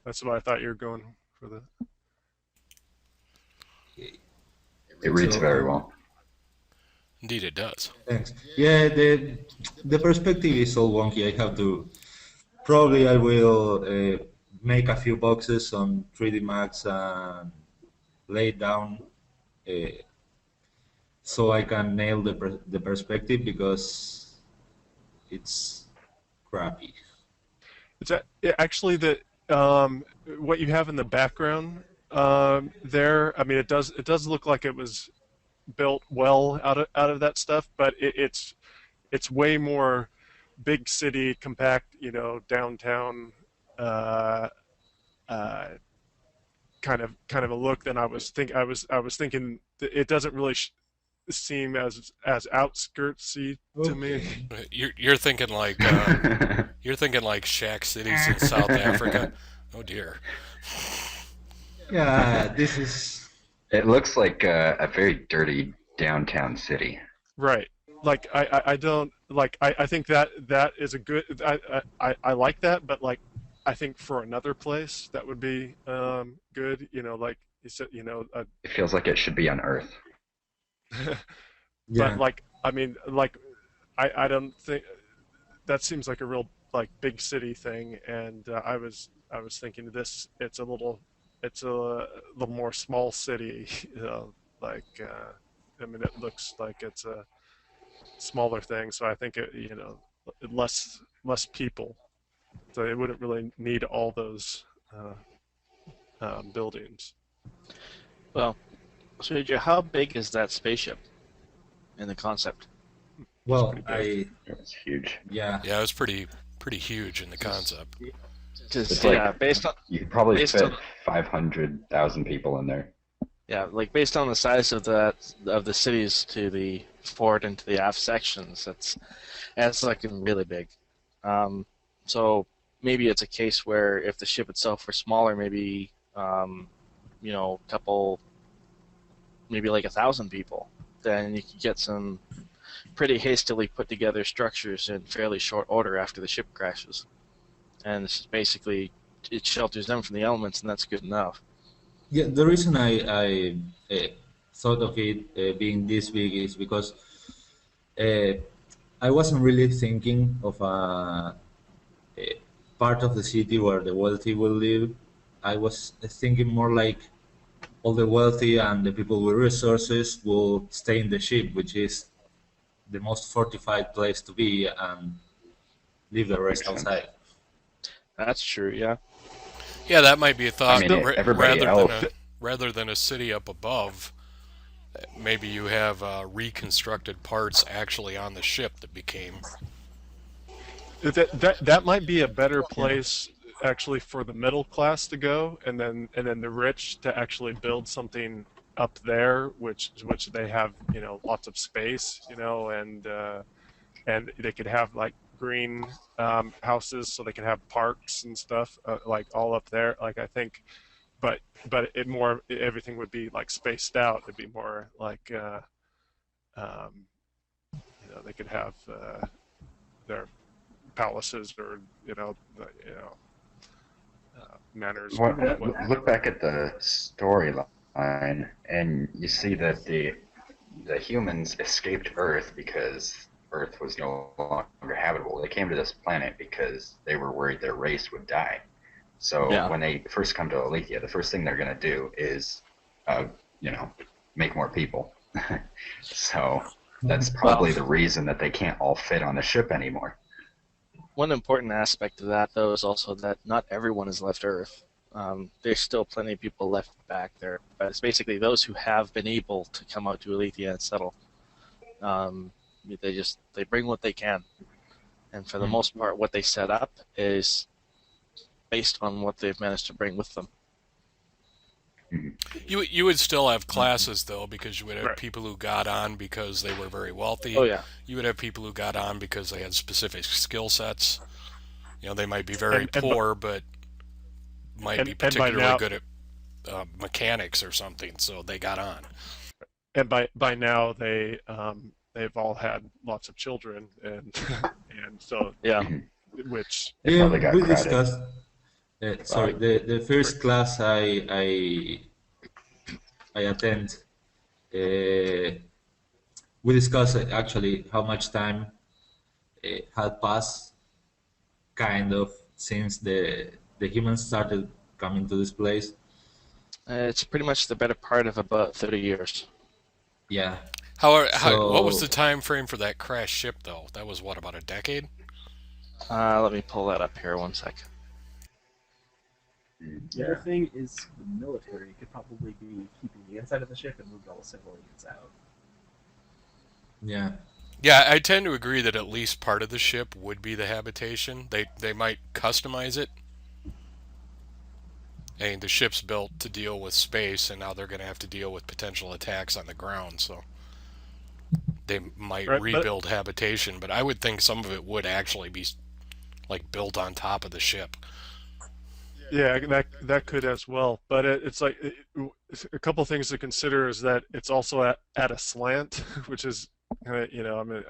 That's why I thought you were going for the. It reads So, very well. Indeed, it does. thanks. Yeah, the perspective is all wonky. I have to probably I will make a few boxes on 3D Max and lay it down uh, so I can nail the perspective because it's crappy. Actually the what you have in the background there. I mean, it does look like it was built well out of that stuff, but it's way more big city, compact, downtown, uh, uh, kind of a look than I was thinking. It doesn't really seem as outskirtsy to me. Okay. You're thinking like you're thinking like shack cities in South Africa. Oh dear. Yeah, this is. It looks like a very dirty downtown city. Right. Like I don't like I think that is a good I like that, but like I think for another place that would be good, like you said, It feels like it should be on Earth. but Yeah. like I mean like I don't think that seems like a real like big city thing, and I was thinking it's a little more small city, like I mean it looks like it's a smaller thing, so I think less people, so it wouldn't really need all those uh, buildings. Well, so how big is that spaceship in the concept? It's pretty Well, big. It's huge. yeah. Yeah, it was pretty huge in the concept. Because It's like based on you could probably based fit on 500,000 people in there. like based on the size of the cities to the forward and to the aft sections, that's like really big. So maybe it's a case where if the ship itself were smaller, maybe couple, maybe like 1,000 people, then you could get some pretty hastily put together structures in fairly short order after the ship crashes, and it's basically it shelters them from the elements, and that's good enough. Yeah, the reason I thought of it being this big is because uh, I wasn't really thinking of a part of the city where the wealthy will live. I was thinking more like all the wealthy and the people with resources will stay in the ship, which is the most fortified place to be, and leave the rest Makes sense. outside. That's true, yeah. Yeah, that might be a I thought. mean, everybody else. Rather than a city up above, maybe you have reconstructed parts actually on the ship that became. That might be a better Yeah. place actually for the middle class to go, and then the rich to actually build something up there, which they have, lots of space, and they could have like green houses, so they could have parks and stuff, like all up there. Like I think, but everything would be like spaced out. It'd be more like um, they could have their palaces, or manors. Look back at the storyline, and you see that the humans escaped Earth because Earth was no longer habitable. They came to this planet because they were worried their race would die. So Yeah. when they first come to Alethea, the first thing they're going to do is, uh, make more people. So that's probably the reason that they can't all fit on the ship anymore. One important aspect of that, though, is also that not everyone has left Earth. There's still plenty of people left back there, but it's basically those who have been able to come out to Aletheia and settle. Um, they bring what they can, and for the most part, what they set up is based on what they've managed to bring with them. You would still have classes though, because you would have Right. people who got on because they were very wealthy. Oh yeah, You would have people who got on because they had specific skill sets. They might be very And poor, but might be and by particularly now good at mechanics or something, so they got on. and by now they've all had lots of children, and and so yeah. which They Yeah, probably got we credit. discussed. Sorry, the first class I attend, we discussed actually how much time had passed, kind of, since the humans started coming to this place. It's pretty much the better part of about 30 years. Yeah. What was So the time frame for that crash ship though? That was what, about a decade? Let me pull that up here 1 sec. The other thing is the military could probably be keeping the inside of the ship and moved all the civilians out. yeah, Yeah, I tend to agree that at least part of the ship would be the habitation. They might customize it. And the ship's built to deal with space, and now they're going to have to deal with potential attacks on the ground, so they might Right, but- rebuild habitation, but I would think some of it would actually be like built on top of the ship. yeah, that could as well. But it's like a couple things to consider is that it's also at a slant, which is I mean,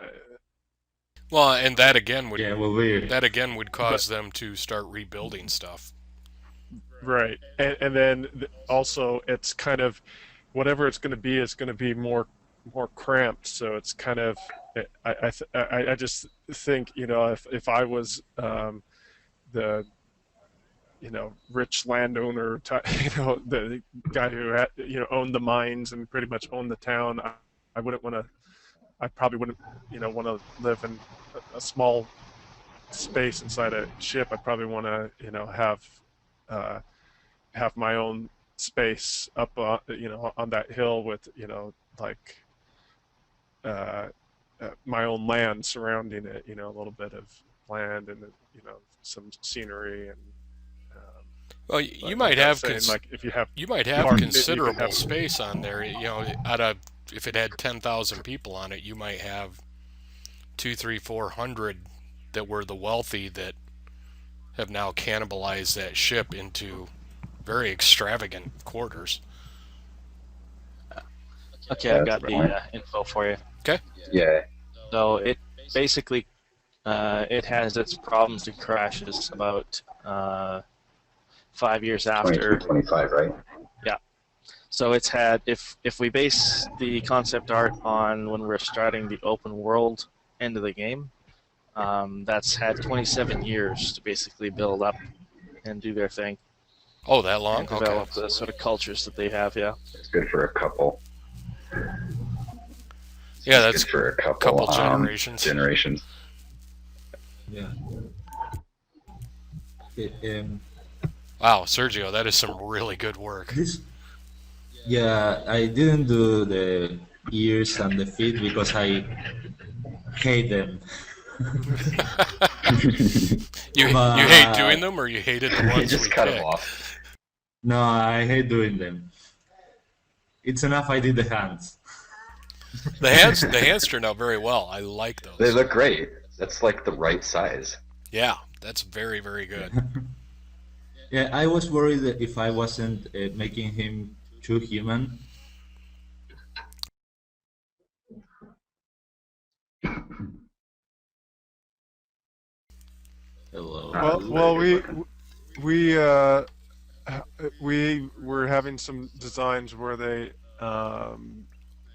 Well, and that again would yeah, well, we cause them to start rebuilding stuff. right, and then also it's kind of whatever it's going to be is going to be more cramped. So it's kind of I just think if I was the rich landowner, the guy who had, owned the mines and pretty much owned the town, I wouldn't want to. I probably wouldn't want to live in a small space inside a ship. I'd probably want to have my own space up on that hill with like my own land surrounding it, a little bit of land and some scenery and Well, but you might like I have was saying, like if you have considerable you could have space on there. If it had 10,000 people on it, you might have 2, 3, 400 that were the wealthy that have now cannibalized that ship into very extravagant quarters. Okay, I've got That's fine. the info for you. Okay. Yeah. So it basically it has its problems and crashes about 5 years 22, after. 25, right? So it's had, if we base the concept art on when we're starting the open world end of the game, that's had 27 years to basically build up and do their thing Oh, that long? and develop the sort of cultures that they have. Yeah. It's good for a couple. Yeah, that's Good for a couple, couple generations. generations. yeah. Okay, Wow, Sergio, that is some really good work. this yeah, I didn't do the ears and the feet because I hate them. You hate doing them, or you hated the ones Just we cut them picked? off. No, I hate doing them. It's enough I did the hands. The hands turned out very well. I like those. They look great. That's like the right size. Yeah, that's very, very good. Yeah, I was worried that if I wasn't making him too human. Hello. well we were having some designs where they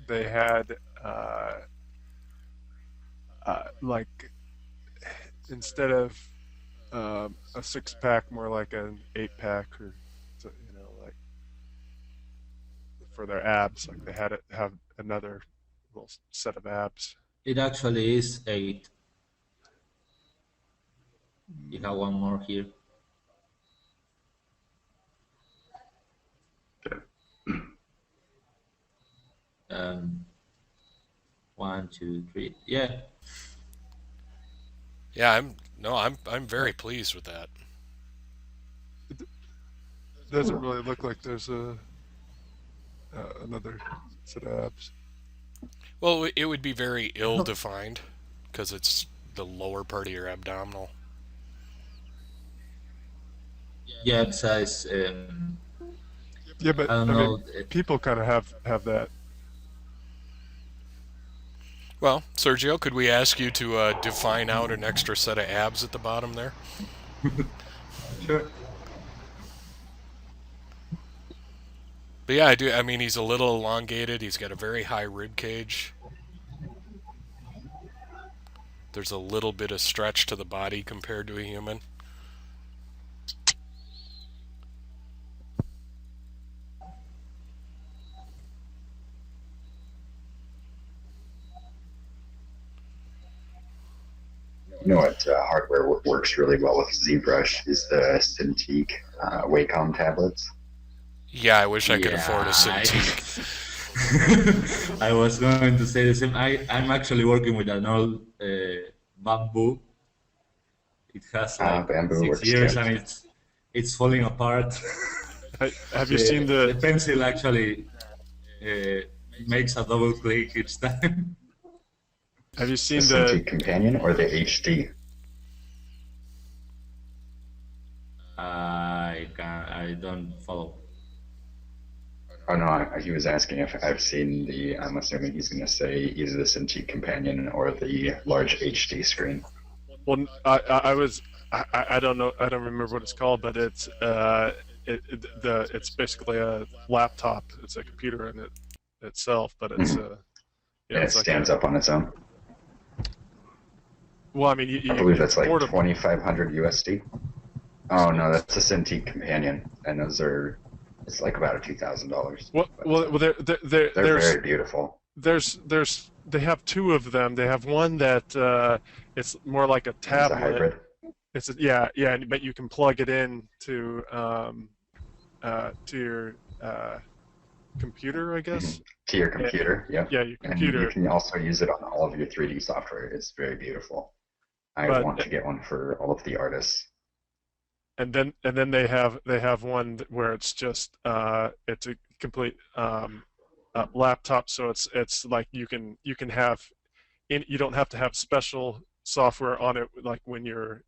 had like instead of a 6-pack, more like an 8-pack, or like for their abs, like they had it have another little set of abs. It actually is 8. You have one more here. Um, 1, 2, 3. Yeah, Yeah, I'm very pleased with that. Doesn't really look like there's another set of abs. Well, it would be very ill-defined because it's the lower part of your abdominal. yeah, it says. Yeah, I but don't I know. mean, people kind of have that. Well, Sergio, could we ask you to define out an extra set of abs at the bottom there? Sure. But yeah, I do. I mean, he's a little elongated. He's got a very high rib cage. There's a little bit of stretch to the body compared to a human. You know what hardware works really well with ZBrush is the Cintiq Wacom tablets. Yeah, I wish I could afford a Yeah, Cintiq. I was going to say the same. I'm actually working with an old bamboo. It has like Bamboo 6 years works too. and it's falling apart. Have you seen The pencil actually makes a double click each time. Have you The seen Cintiq Companion or the HD? I don't follow. Oh no, he was asking if I've seen the. I'm assuming he's going to say either the Cintiq Companion or the large HD screen. Well, I don't know. I don't remember what it's called, but it's it's basically a laptop. It's a computer in it itself, but it's Yeah, it it's like stands up on its own. Well, I mean, I believe that's like portable. 2,500 USD. Oh no, that's a Cintiq Companion, and those are. It's like about $2,000. Well, They're there's very beautiful. they have two of them. They have one that it's more like a It's a tablet. hybrid. Yeah, but you can plug it in to your computer, I guess. To your computer, yep. Yeah, your And computer. you can also use it on all of your 3D software. It's very beautiful. I But- want to get one for all of the artists. And then they have one where it's just it's a complete laptop, so it's like you can have you don't have to have special software on it, like when you're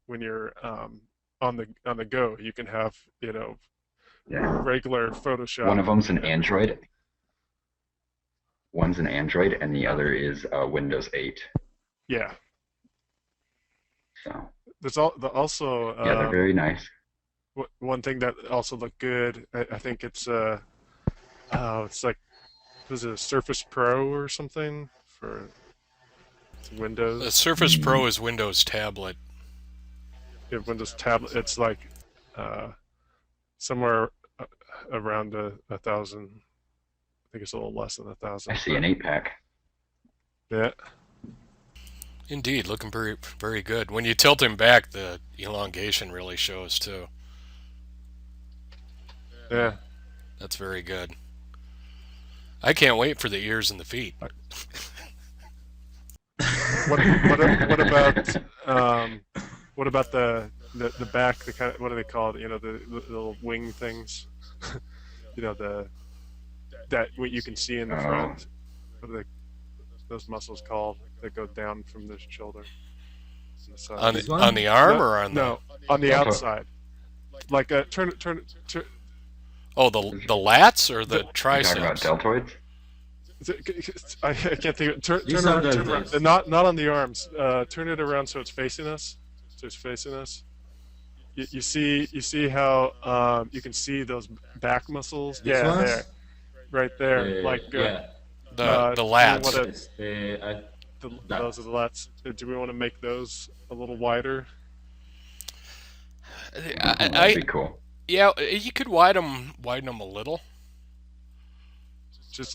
on the go. You can have Yeah. regular Photoshop. One of them's an Android. One's an Android, and the other is Windows 8. Yeah. So There's also yeah, they're very nice. one thing that also looked good. I think it's like, was it a Surface Pro or something for Windows? The Surface Pro is Windows tablet. Yeah, Windows tablet. It's like somewhere around 1,000. I think it's a little less than 1,000. I see an 8-pack. Yeah. Indeed, looking very, very good. When you tilt him back, the elongation really shows too. Yeah. That's very good. I can't wait for the ears and the feet. What about the back? The kind of, what do they call it? The little wing things. That what you can see in the front. What are those muscles called that go down from the shoulder? On This the, one? on the arm No, or on the? No, on the Delta. outside. Like turn. Oh, the lats or the You're talking about triceps? deltoids? I can't think of it. Turn These are around. Turn deltoids. around. Not on the arms. Turn it around so it's facing us. So it's facing us. You see how you can see those back muscles? These Yeah, ones? there, right there. Like yeah. The do we lats. wanna- Yes, those are the lats. Do we want to make those a little wider? That'd be cool. Yeah, you could widen them a little.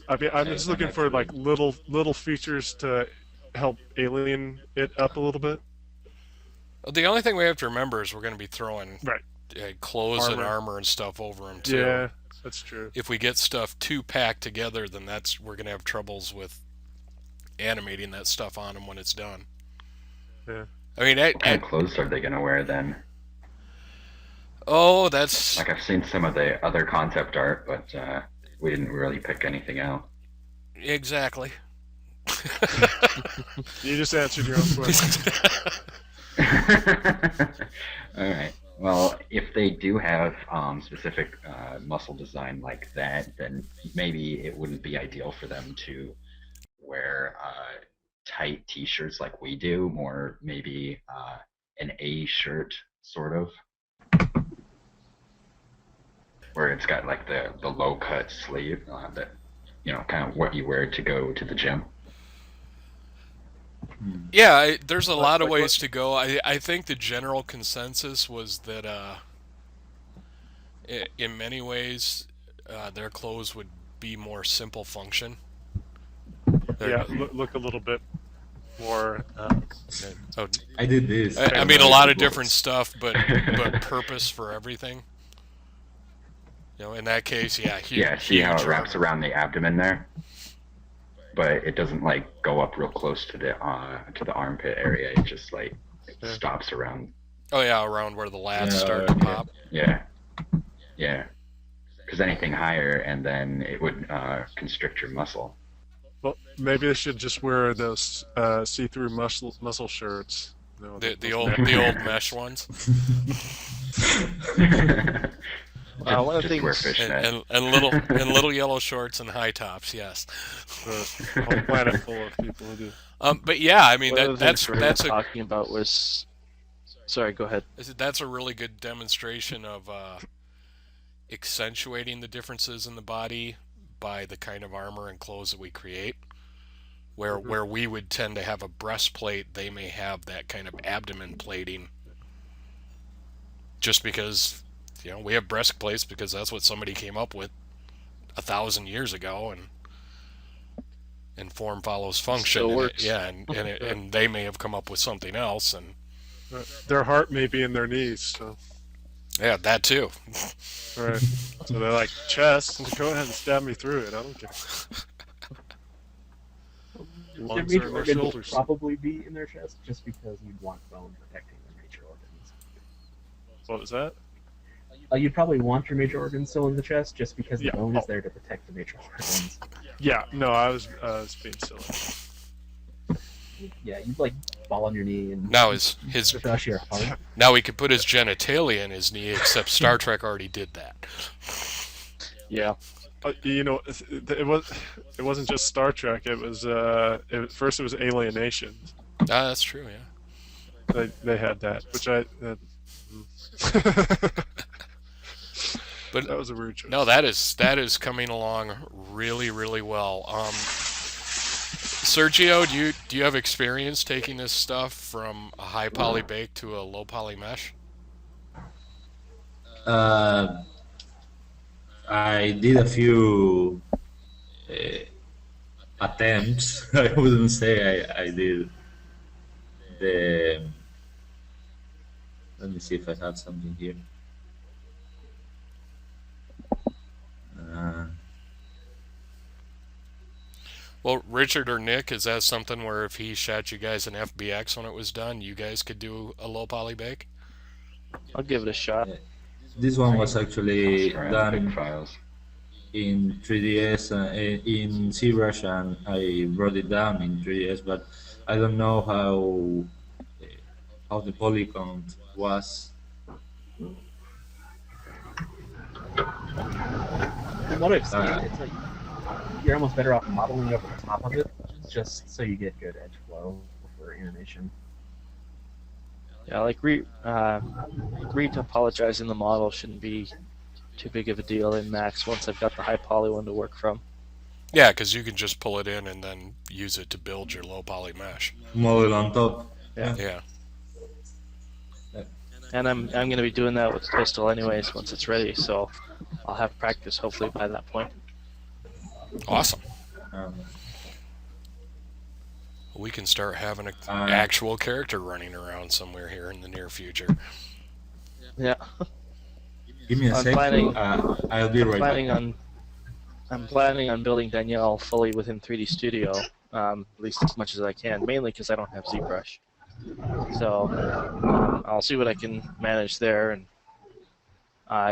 I mean, I'm just looking for like little features to help alien it up a little bit. The only thing we have to remember is we're going to be throwing Right. clothes and Armor. armor and stuff over them too. Yeah, that's true. If we get stuff too packed together, then we're gonna have troubles with animating that stuff on them when it's done. Yeah. I mean, What kind of clothes are they going to wear then? oh, that's Like, I've seen some of the other concept art, but we didn't really pick anything out. exactly. You just answered your own question. All right. Well, if they do have specific muscle design like that, then maybe it wouldn't be ideal for them to wear tight T-shirts like we do. More maybe an A shirt, sort of, where it's got like the low cut sleeve that kind of what you wear to go to the gym. Yeah, there's a lot of ways to go. I think the general consensus was that in many ways their clothes would be more simple function. Yeah, look a little bit more. Oh, I did this. I mean, a lot of different stuff, but purpose for everything. In that case, yeah, Yeah, see how it huge wraps armor. around the abdomen there, but it doesn't like go up real close to the armpit area. It just like stops around. Oh yeah, around where the lats Yeah, start to yeah. pop. Yeah. Because anything higher, and then it would constrict your muscle. Well, maybe they should just wear those see-through muscle shirts. The old mesh ones, One of the Just wear things, fishnet. and little yellow shorts and high tops. Yes. A whole planet full of people who do. But yeah, I mean one of the that's things we were a talking about was. Sorry, go ahead. that's a really good demonstration of accentuating the differences in the body by the kind of armor and clothes that we create. Where we would tend to have a breastplate, they may have that kind of abdomen plating. Just because, we have breastplates because that's what somebody came up with 1,000 years ago, and form follows function. Still works. And they may have come up with something else, and Their heart may be in their knees, so. yeah, that too. Right. So they're like, chest, go ahead and stab me through it. I don't care. Their Lungs are major in their organs will shoulders. probably be in their chest, just because you'd want bone protecting their major organs. What was that? You'd probably want your major organs still in the chest, just because the Yeah. bone is there to protect the major organs. Yeah, no, I was being silly. Yeah, you'd like fall on your knee and Now his crush your heart. now he could put his genitalia in his knee, except Star Trek already did that. Yeah. It wasn't just Star Trek. It was first it was Alienation. Ah, that's true. Yeah. They had that, which But that was a weird choice. no, that is coming along really, really well. Sergio, do you have experience taking this stuff from a high poly bake to a low poly mesh? I did a few attempts. I wouldn't say I did the. Let me see if I have something here. Well, Richard or Nick, is that something where if he shot you guys an FBX when it was done, you guys could do a low poly bake? I'll give it a shot. This one was actually Big done files. in 3ds in ZBrush, and I wrote it down in 3ds, but I don't know how the polygon was. From what I've seen, it's like you're almost better off modeling over the top of it, just so you get good edge flow for animation. Yeah, like retopologizing the model shouldn't be too big of a deal in Max once I've got the high poly one to work from. Yeah, because you can just pull it in and then use it to build your low poly mesh. Model on top. Yeah. And I'm going to be doing that with the pistol anyways once it's ready, so I'll have practice hopefully by that point. Awesome. Um, We can start having an actual character running around somewhere here in the near future. Yeah. Give me a I'm sec. planning- I'll be right back. I'm planning on building Danielle fully within 3D Studio, at least as much as I can, mainly because I don't have ZBrush. So I'll see what I can manage there, and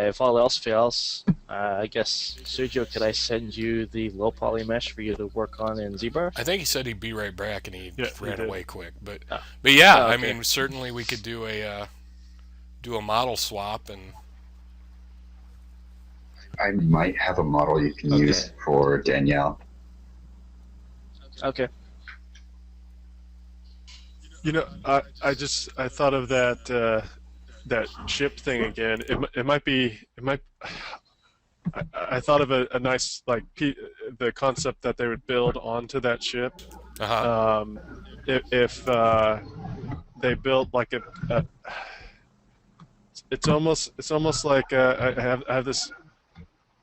if all else fails, I guess, Sergio, could I send you the low poly mesh for you to work on in ZBrush? I think he said he'd be right back, and he Yeah, he ran did. away quick. But Oh. yeah, Oh, I okay. mean, certainly we could do a model swap, and I might have a model you can Okay. use for Danielle. Okay. You know, I thought of that ship thing again. It might be I thought of a nice the concept that they would build onto that ship. If they built like a it's almost like I have this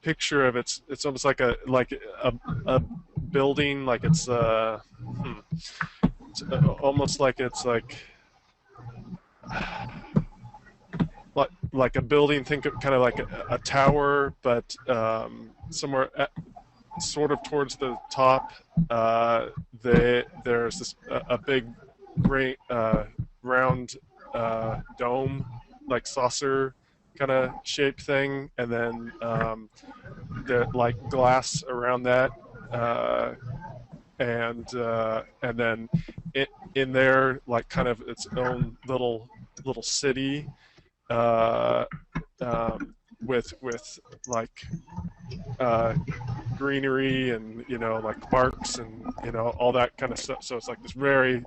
picture of it's almost like a building, like it's almost like it's like a building. Think of kind of like a tower, but somewhere sort of towards the top. There's this a big round dome, like saucer kind of shaped thing, and then the like glass around that, and then in there, like kind of its own little city, with like greenery and like parks and all that kind of stuff. So it's like this very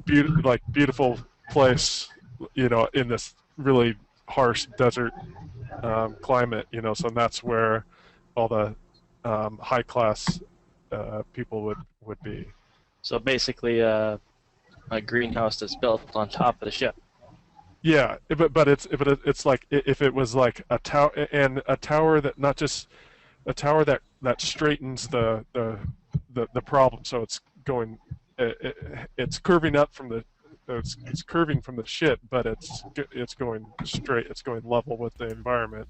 beautiful place in this really harsh desert climate. So that's where all the high class people would be. So basically, a greenhouse that's built on top of the ship. Yeah, but it's like if it was like a tower, and a tower that not just a tower that straightens the problem. So it's going, it's curving up from the it's curving from the ship, but it's going straight. It's going level with the environment,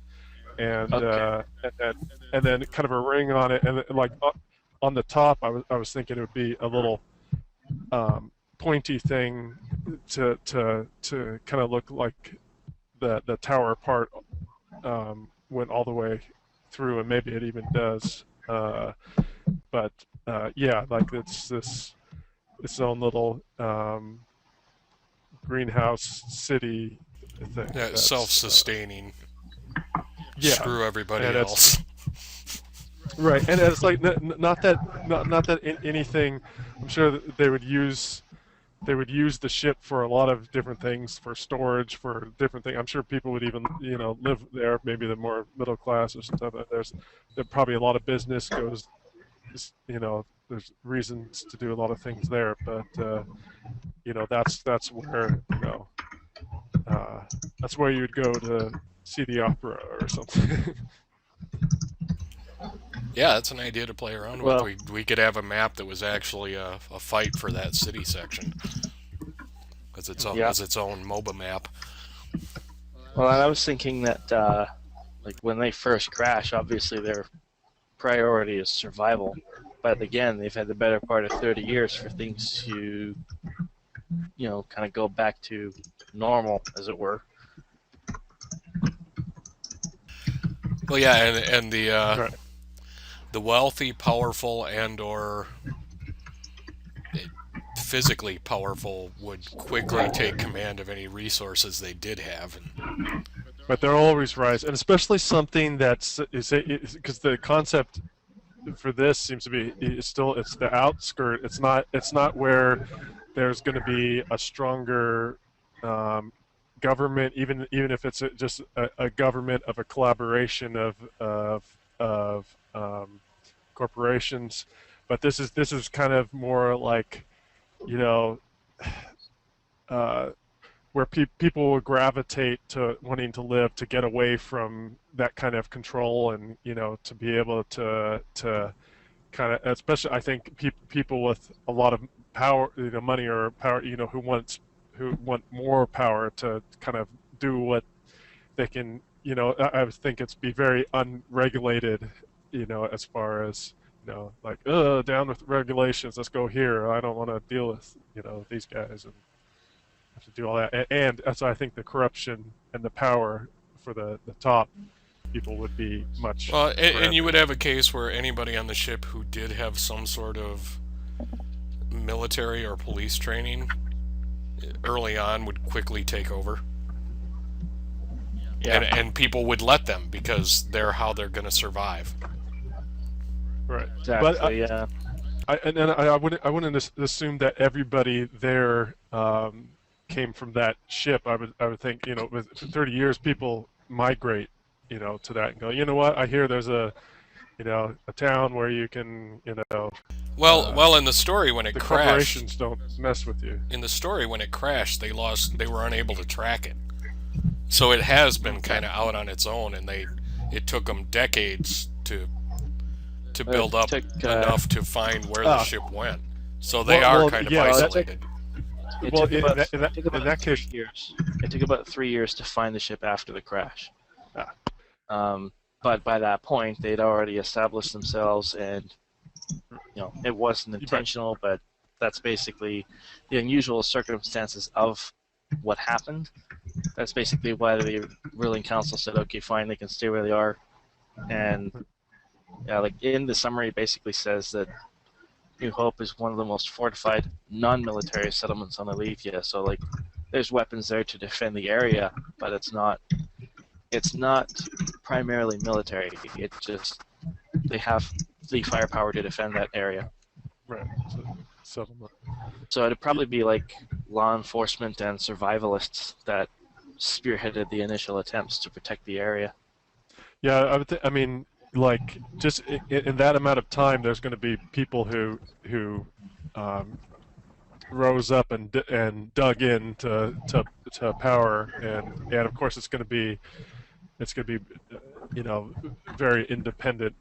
and Okay. and then kind of a ring on it, and like on the top, I was thinking it would be a little pointy thing to kind of look like the tower part went all the way through, and maybe it even does. But yeah, like it's its own little greenhouse city thing. yeah, self-sustaining. Yeah, Screw everybody and else. right, and it's like not that anything. I'm sure that they would use the ship for a lot of different things, for storage, for different things. I'm sure people would even live there. Maybe the more middle class or stuff. There's probably a lot of business goes. There's reasons to do a lot of things there, but that's where that's where you'd go to see the opera or something. Yeah, that's an idea to play around Well- with. We could have a map that was actually a fight for that city section, as its own Yeah. MOBA map. Well, and I was thinking that, like when they first crash, obviously their priority is survival. But again, they've had the better part of 30 years for things to, kind of go back to normal, as it were. Well, yeah, and the Right. the wealthy, powerful, and/or physically powerful would quickly take command of any resources they did have. But they'll always rise, and especially something that's because the concept for this seems to be it's the outskirt. It's not where there's going to be a stronger government, even if it's just a government of a collaboration of corporations. But this is kind of more like where people will gravitate to wanting to live, to get away from that kind of control, and to be able to kind of, especially I think people with a lot of power, money or power, who want more power to kind of do what they can, I would think it's be very unregulated, as far as, like, down with regulations, let's go here. I don't want to deal with, these guys and have to do all that. And so I think the corruption and the power for the top people would be much Well, and you grander. would have a case where anybody on the ship who did have some sort of military or police training early on would quickly take over. Yeah. And people would let them because they're how they're going to survive. Right. Exactly. But Yeah. I wouldn't assume that everybody there came from that ship. I would think, with 30 years, people migrate, to that and go, you know what? I hear there's a town where you can, Well, in the story when it the crashed, corporations don't mess with you. in the story when it crashed, they were unable to track it. So it has been kind of out on its own, and it took them decades to build up took, enough to find where the Ah. ship went. So they Well, are kind of yeah, that- isolated. It Well, took about, in it took about that 3 case, years. It took about 3 years to find the ship after the crash. Ah. But by that point, they'd already established themselves, and it wasn't Right. intentional, but that's basically the unusual circumstances of what happened. That's basically why the ruling council said, okay, fine, they can stay where they are. And like in the summary, it basically says that New Hope is one of the most fortified non-military settlements on Alethea. So like, there's weapons there to defend the area, but it's not primarily military. It's just they have the firepower to defend that area. right. Settlement. So it'd probably be like law enforcement and survivalists that spearheaded the initial attempts to protect the area. Yeah, I mean, like, just in that amount of time, there's going to be people who rose up and dug in to power, and of course it's going to be very independent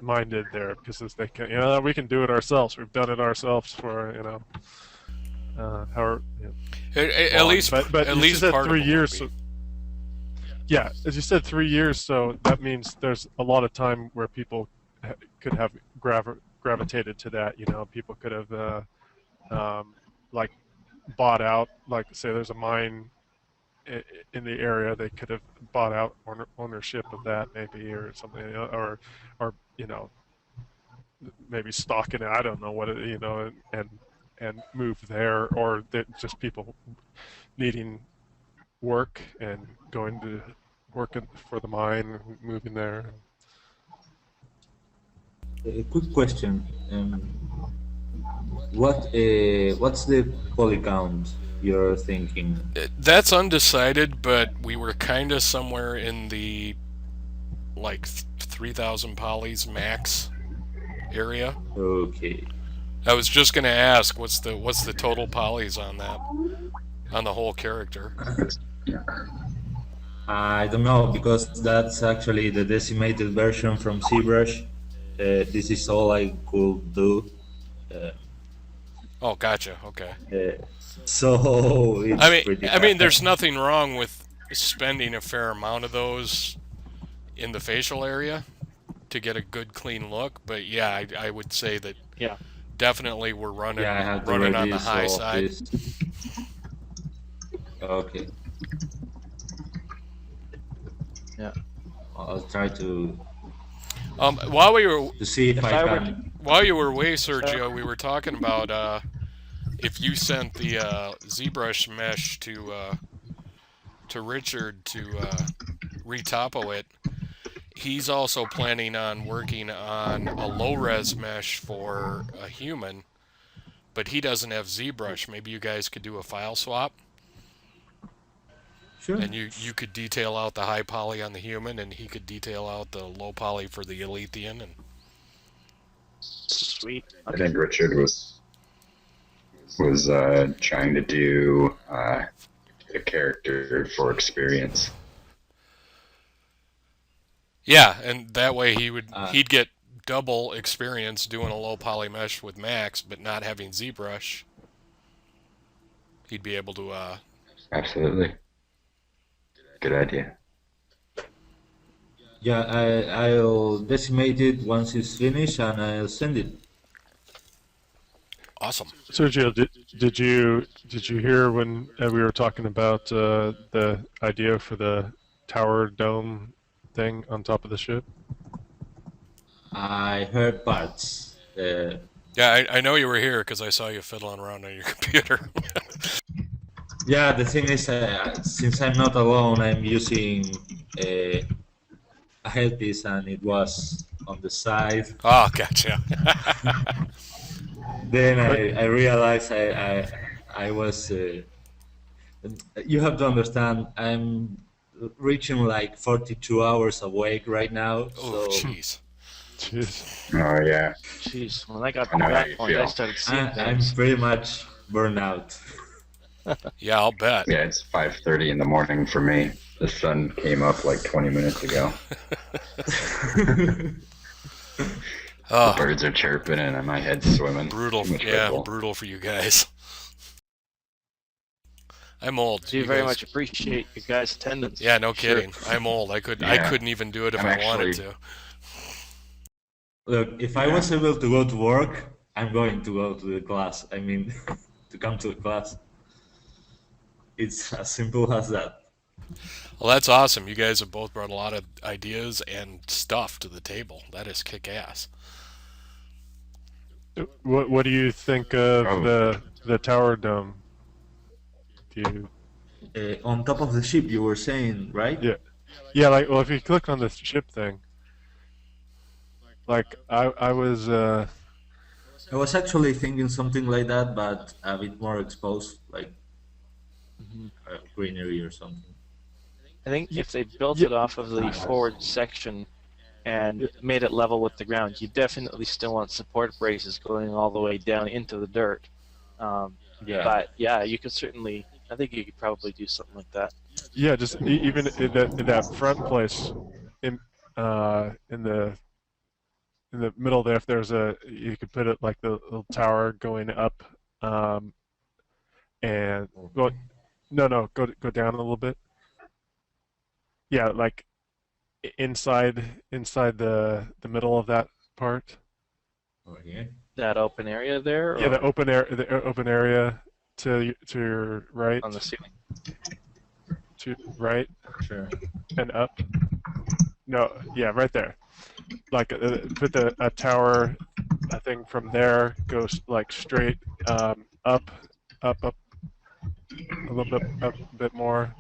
minded there, because they can, we can do it ourselves. We've done it ourselves for however. At long. least, but at you least said part 3 of years. them So, yeah, as you said, 3 years. So that means there's a lot of time where people could have gravitated to that. People could have like bought out. Like, say, there's a mine in the area, they could have bought out ownership of that, maybe, or something, or maybe stock it. I don't know what it, and move there, or just people needing work and going to work for the mine, moving there. A quick question. What's the poly count you're thinking? That's undecided, but we were kind of somewhere in the like 3,000 polys max area. Okay. I was just gonna ask, what's the total polys on that, on the whole character? I don't know, because that's actually the decimated version from ZBrush. This is all I could do. Oh, gotcha. Okay. So it's pretty I mean, hard. there's nothing wrong with spending a fair amount of those in the facial area to get a good, clean look. But yeah, I would say that Yeah. definitely we're running Yeah, I have to running on the release high all of side. this. Okay. Yeah. I'll try to While we were see if I I were can. while you were away, Sergio, we were talking about if you sent the ZBrush mesh to Richard to retopo it. He's also planning on working on a low-res mesh for a human, but he doesn't have ZBrush. Maybe you guys could do a file swap, Sure. and you could detail out the high poly on the human, and he could detail out the low poly for the Alethean. And Sweet. I think Richard was trying to do a character for experience. yeah, and that way Uh, he'd get double experience doing a low poly mesh with Max, but not having ZBrush. He'd be able to Absolutely. Good idea. Yeah, I'll decimate it once it's finished, and I'll send it. Awesome. Sergio, did you hear when we were talking about the idea for the tower dome thing on top of the ship? I heard parts. Yeah, I know you were here because I saw you fiddling around on your computer. Yeah, the thing is, since I'm not alone, I'm using a headpiece, and it was on the side. Oh, gotcha. Then But I realized I was. You have to understand, I'm reaching like 42 hours awake right now, Oh, so jeez. jeez, Oh yeah, Jeez, when I got I to know how that you point, I feel. started seeing I'm things. pretty much burned out. Yeah, I'll bet. Yeah, it's 5:30 in the morning for me. The sun came up like 20 minutes ago. The Oh, birds are chirping and my head's swimming. brutal. Too much Red Yeah, Bull. brutal for you guys. I'm old. Do You very guys. much appreciate your guys' attendance. Yeah, no Sure. kidding. I'm old. I Yeah. couldn't even do it if I'm I wanted actually- to. Look, if I was able to go to work, I'm going to go to the class. I mean, to come to the class. It's as simple as that. Well, that's awesome. You guys have both brought a lot of ideas and stuff to the table. That is kick ass. what do you think of Oh. the tower dome? Do you? On top of the ship, you were saying, right? Yeah. Yeah, like, well, if you click on the ship thing, like I was I was actually thinking something like that, but a bit more exposed, like greenery or something. I think if they built Yeah. it off of the forward section and made it level with the ground, you definitely still want support braces going all the way down into the dirt. Yeah. But yeah, you could certainly. I think you could probably do something like that. yeah, just even in that front place, in in the middle there, if there's you could put it like the little tower going up, and go go down a little bit. Yeah, like inside the middle of that part. Over here. That open area there, Yeah, or the open area to your right, on the ceiling. to right Sure. and up. No, yeah, right there. Like put a tower, I think from there goes like straight up, up a little bit up a bit more.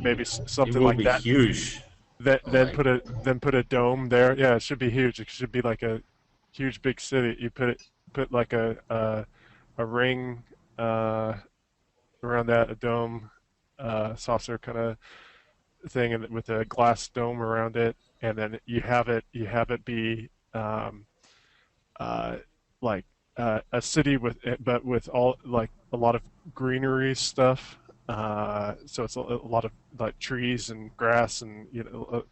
Maybe It something will like be that. huge. Then Like- put a dome there. Yeah, it should be huge. It should be like a huge big city. You put like a ring around that, a dome, saucer kind of thing, and with a glass dome around it, and then you have it be like a city but with all like a lot of greenery stuff. So it's a lot of like trees and grass and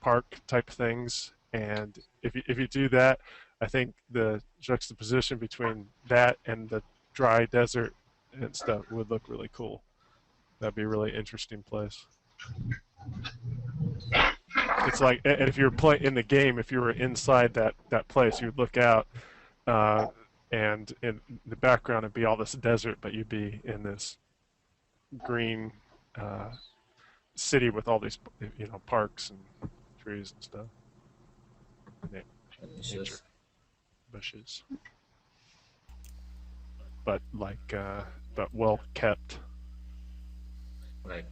park type things. And if you do that, I think the juxtaposition between that and the dry desert and stuff would look really cool. That'd be a really interesting place. It's like, and if you're playing in the game, if you were inside that place, you'd look out, and in the background it'd be all this desert, but you'd be in this green city with all these parks and trees and stuff, It's nature, just- bushes, but but well kept. like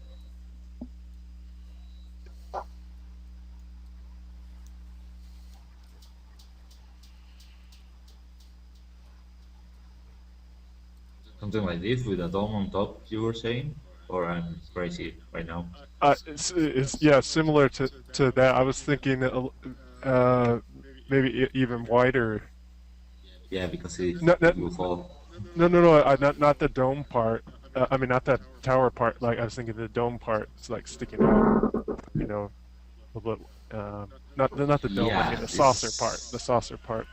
something like this with a dome on top, you were saying? Or I'm crazy right now? It's yeah, similar to that. I was thinking maybe even wider. Yeah, because No, no, it will fall. no. Not the dome part. I mean, not that tower part. Like I was thinking the dome part. It's like sticking out. A little bit. Not the dome. I Yeah, mean the it's- saucer part. The saucer part.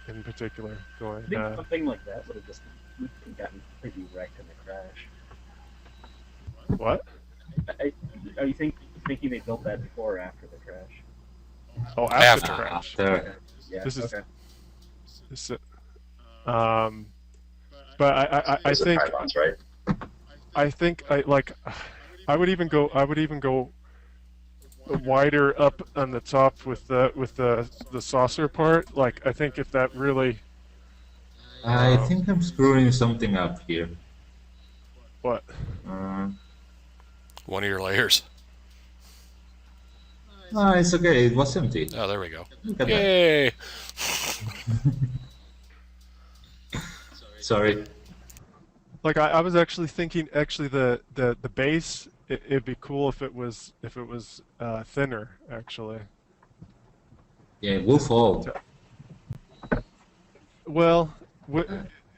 In particular, going. I think something like that would have just gotten pretty wrecked in the crash. What? You think thinking they built that before or after the crash? Oh, after After. the crash. After. Yeah. This is- okay. This, but I Those are think pylons, right? I would even go wider up on the top with the saucer part. Like I think if that really I think I'm screwing something up here. what One of your layers. It's okay. It was empty. Oh, there we go. Look at Yay! that. Sorry. like I was actually thinking the base it'd be cool if it was thinner actually. Yeah, it will fall. Well,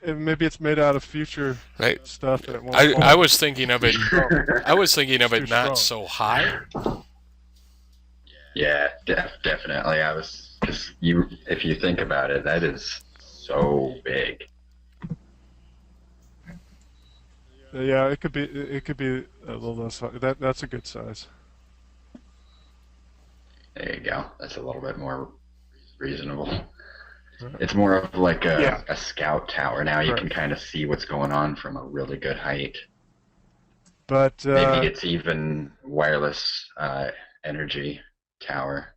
maybe it's made out of future Right. stuff and it won't. I fall. was thinking of it. I was thinking of Too it not strong. so high. Yeah, definitely. Because if you think about it, that is so big. Yeah, it could be a little less. That's a good size. There you go. That's a little bit more reasonable. Right. It's more of like Yeah. a scout tower now. You Right. can kind of see what's going on from a really good height. But Maybe it's even wireless energy tower.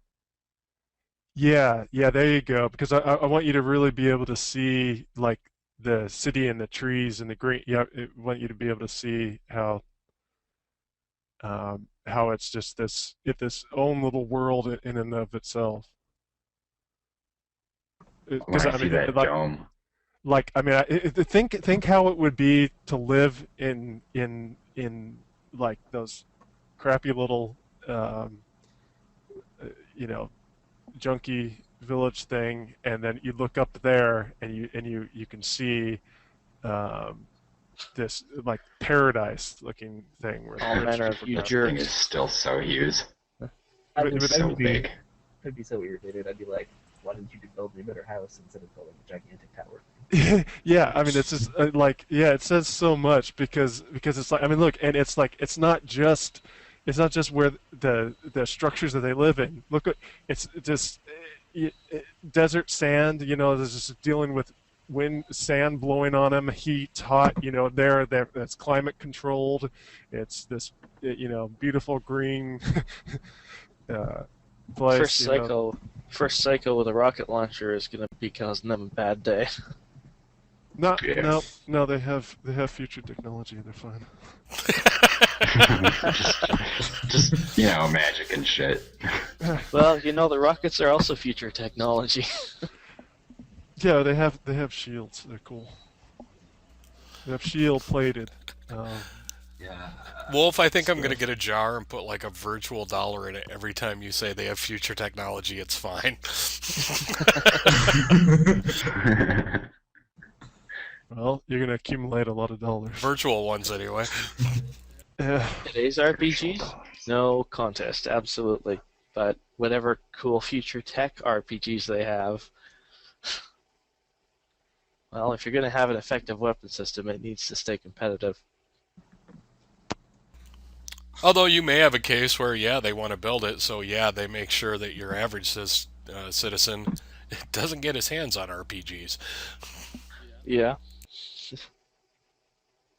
yeah, there you go. Because I want you to really be able to see like the city and the trees and the green. Yeah, I want you to be able to see how it's just this own little world in and of itself. When Because I see that dome, think how it would be to live in like those crappy little you know junky village thing, and then you look up there and you can see this like paradise looking thing where All the manner of people you go. that thing jerks. is still so huge. But- So big. I'd be so irritated. I'd be like, why didn't you build me a better house instead of building a gigantic tower? Yeah, I mean it's just it says so much because it's like I mean look, and it's like it's not just where the structures that they live in. Look at it's just desert sand, there's just dealing with wind, sand blowing on them, heat, hot, there that's climate controlled. It's this beautiful green place. First psycho with a rocket launcher is gonna be causing them a bad day. Yeah. No, they have future technology. They're fine. just magic and shit. Well, the rockets are also future technology. Yeah, they have shields. They're cool. They have shield plated. Yeah. Wolf, I think I'm going to get a jar and put like a virtual dollar in it every time you say they have future technology. It's fine. Well, you're gonna accumulate a lot of dollars. Virtual ones, anyway. Yeah. Today's RPGs, no contest, absolutely. But whatever cool future tech RPGs they have, well, if you're going to have an effective weapon system, it needs to stay competitive. Although you may have a case where, yeah, they want to build it, so yeah, they make sure that your average citizen doesn't get his hands on RPGs. Yeah.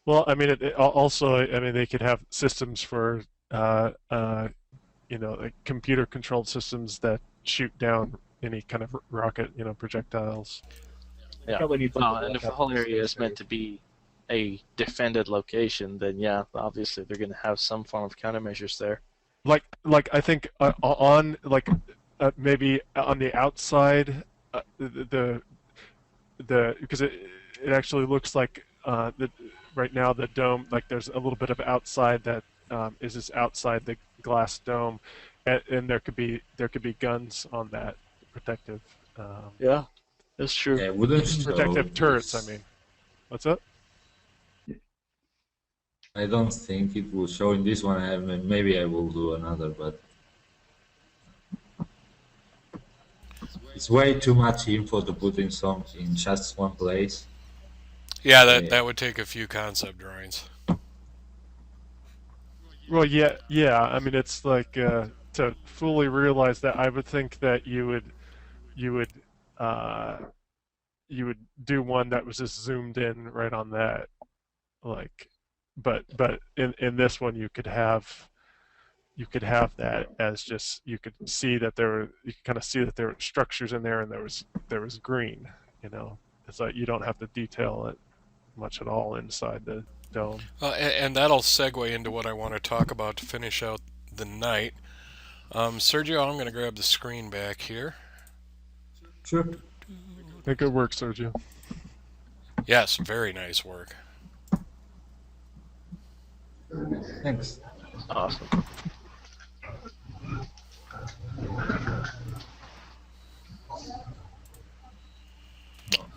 Well, I mean, also, I mean, they could have systems for, like computer-controlled systems that shoot down any kind of rocket, projectiles. Yeah. Probably need Well, something and if like the whole that. area is meant to be a defended location, then yeah, obviously they're going to have some form of countermeasures there. Like I think maybe on the outside, the because it actually looks like right now the dome, like there's a little bit of outside that is just outside the glass dome, and there could be guns on that protective Yeah, that's true. Yeah, wooden protective stove turrets. is- I mean, what's that? I don't think it will show in this one. Maybe I will do another, but it's way too much info to put in just one place. Yeah, that would take a few concept drawings. Well, yeah. I mean, it's like to fully realize that, I would think that you would uh, you would do one that was just zoomed in right on that, like, but in this one you could have that as just, you could see that you could kind of see that there were structures in there, and there was green. You know, it's like you don't have to detail it much at all inside the dome. And that'll segue into what I want to talk about to finish out the night. Sergio, I'm going to grab the screen back here. Sure. Hey, good work, Sergio. Yes, very nice work. Thanks. Awesome.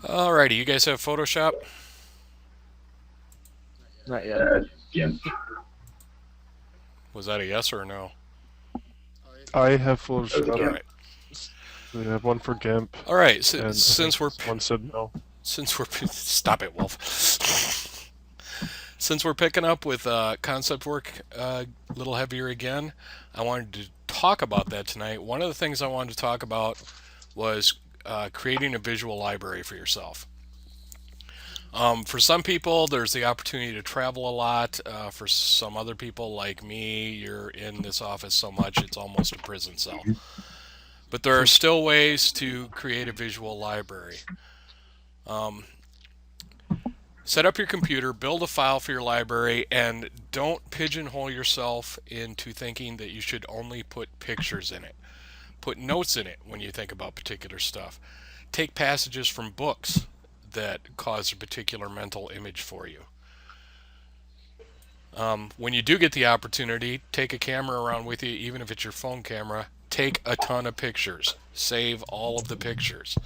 Alrighty, you guys have Photoshop? Not yet. Yeah. Was that a yes or a no? I have Photoshop. All right. We have one for GIMP, All right. and I Since think we're one said no. stop it, Wolf. Since we're picking up with concept work a little heavier again, I wanted to talk about that tonight. One of the things I wanted to talk about was creating a visual library for yourself. For some people, there's the opportunity to travel a lot. For some other people, like me, you're in this office so much it's almost a prison cell. But there are still ways to create a visual library. Set up your computer, build a file for your library, and don't pigeonhole yourself into thinking that you should only put pictures in it. Put notes in it when you think about particular stuff. Take passages from books that cause a particular mental image for you. When you do get the opportunity, take a camera around with you, even if it's your phone camera. Take a ton of pictures. Save all of the pictures.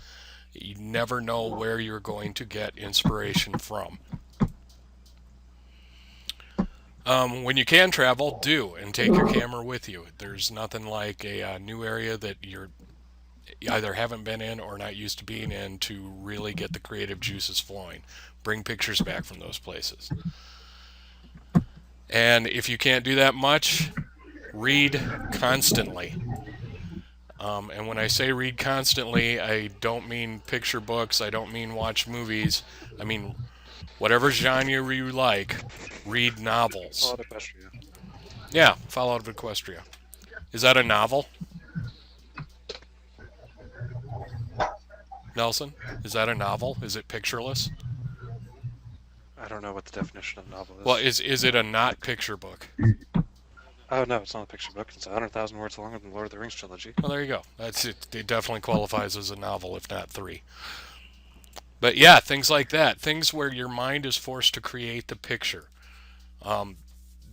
You never know where you're going to get inspiration from. When you can travel, do, and take your camera with you. There's nothing like a new area that you either haven't been in or not used to being in to really get the creative juices flowing. Bring pictures back from those places. And if you can't do that much, read constantly. And when I say read constantly, I don't mean picture books, I don't mean watch movies. I mean, whatever genre you like, read novels. Fallout Equestria. Yeah, Fallout of Equestria. Is that a novel? Nelson, is that a novel? Is it pictureless? I don't know what the definition of novel is. Well, is it a not picture book? Oh no, it's not a picture book. It's 100,000 words longer than the Lord of the Rings trilogy. Well, there you go. That's it. It definitely qualifies as a novel, if not three. But yeah, things like that. Things where your mind is forced to create the picture.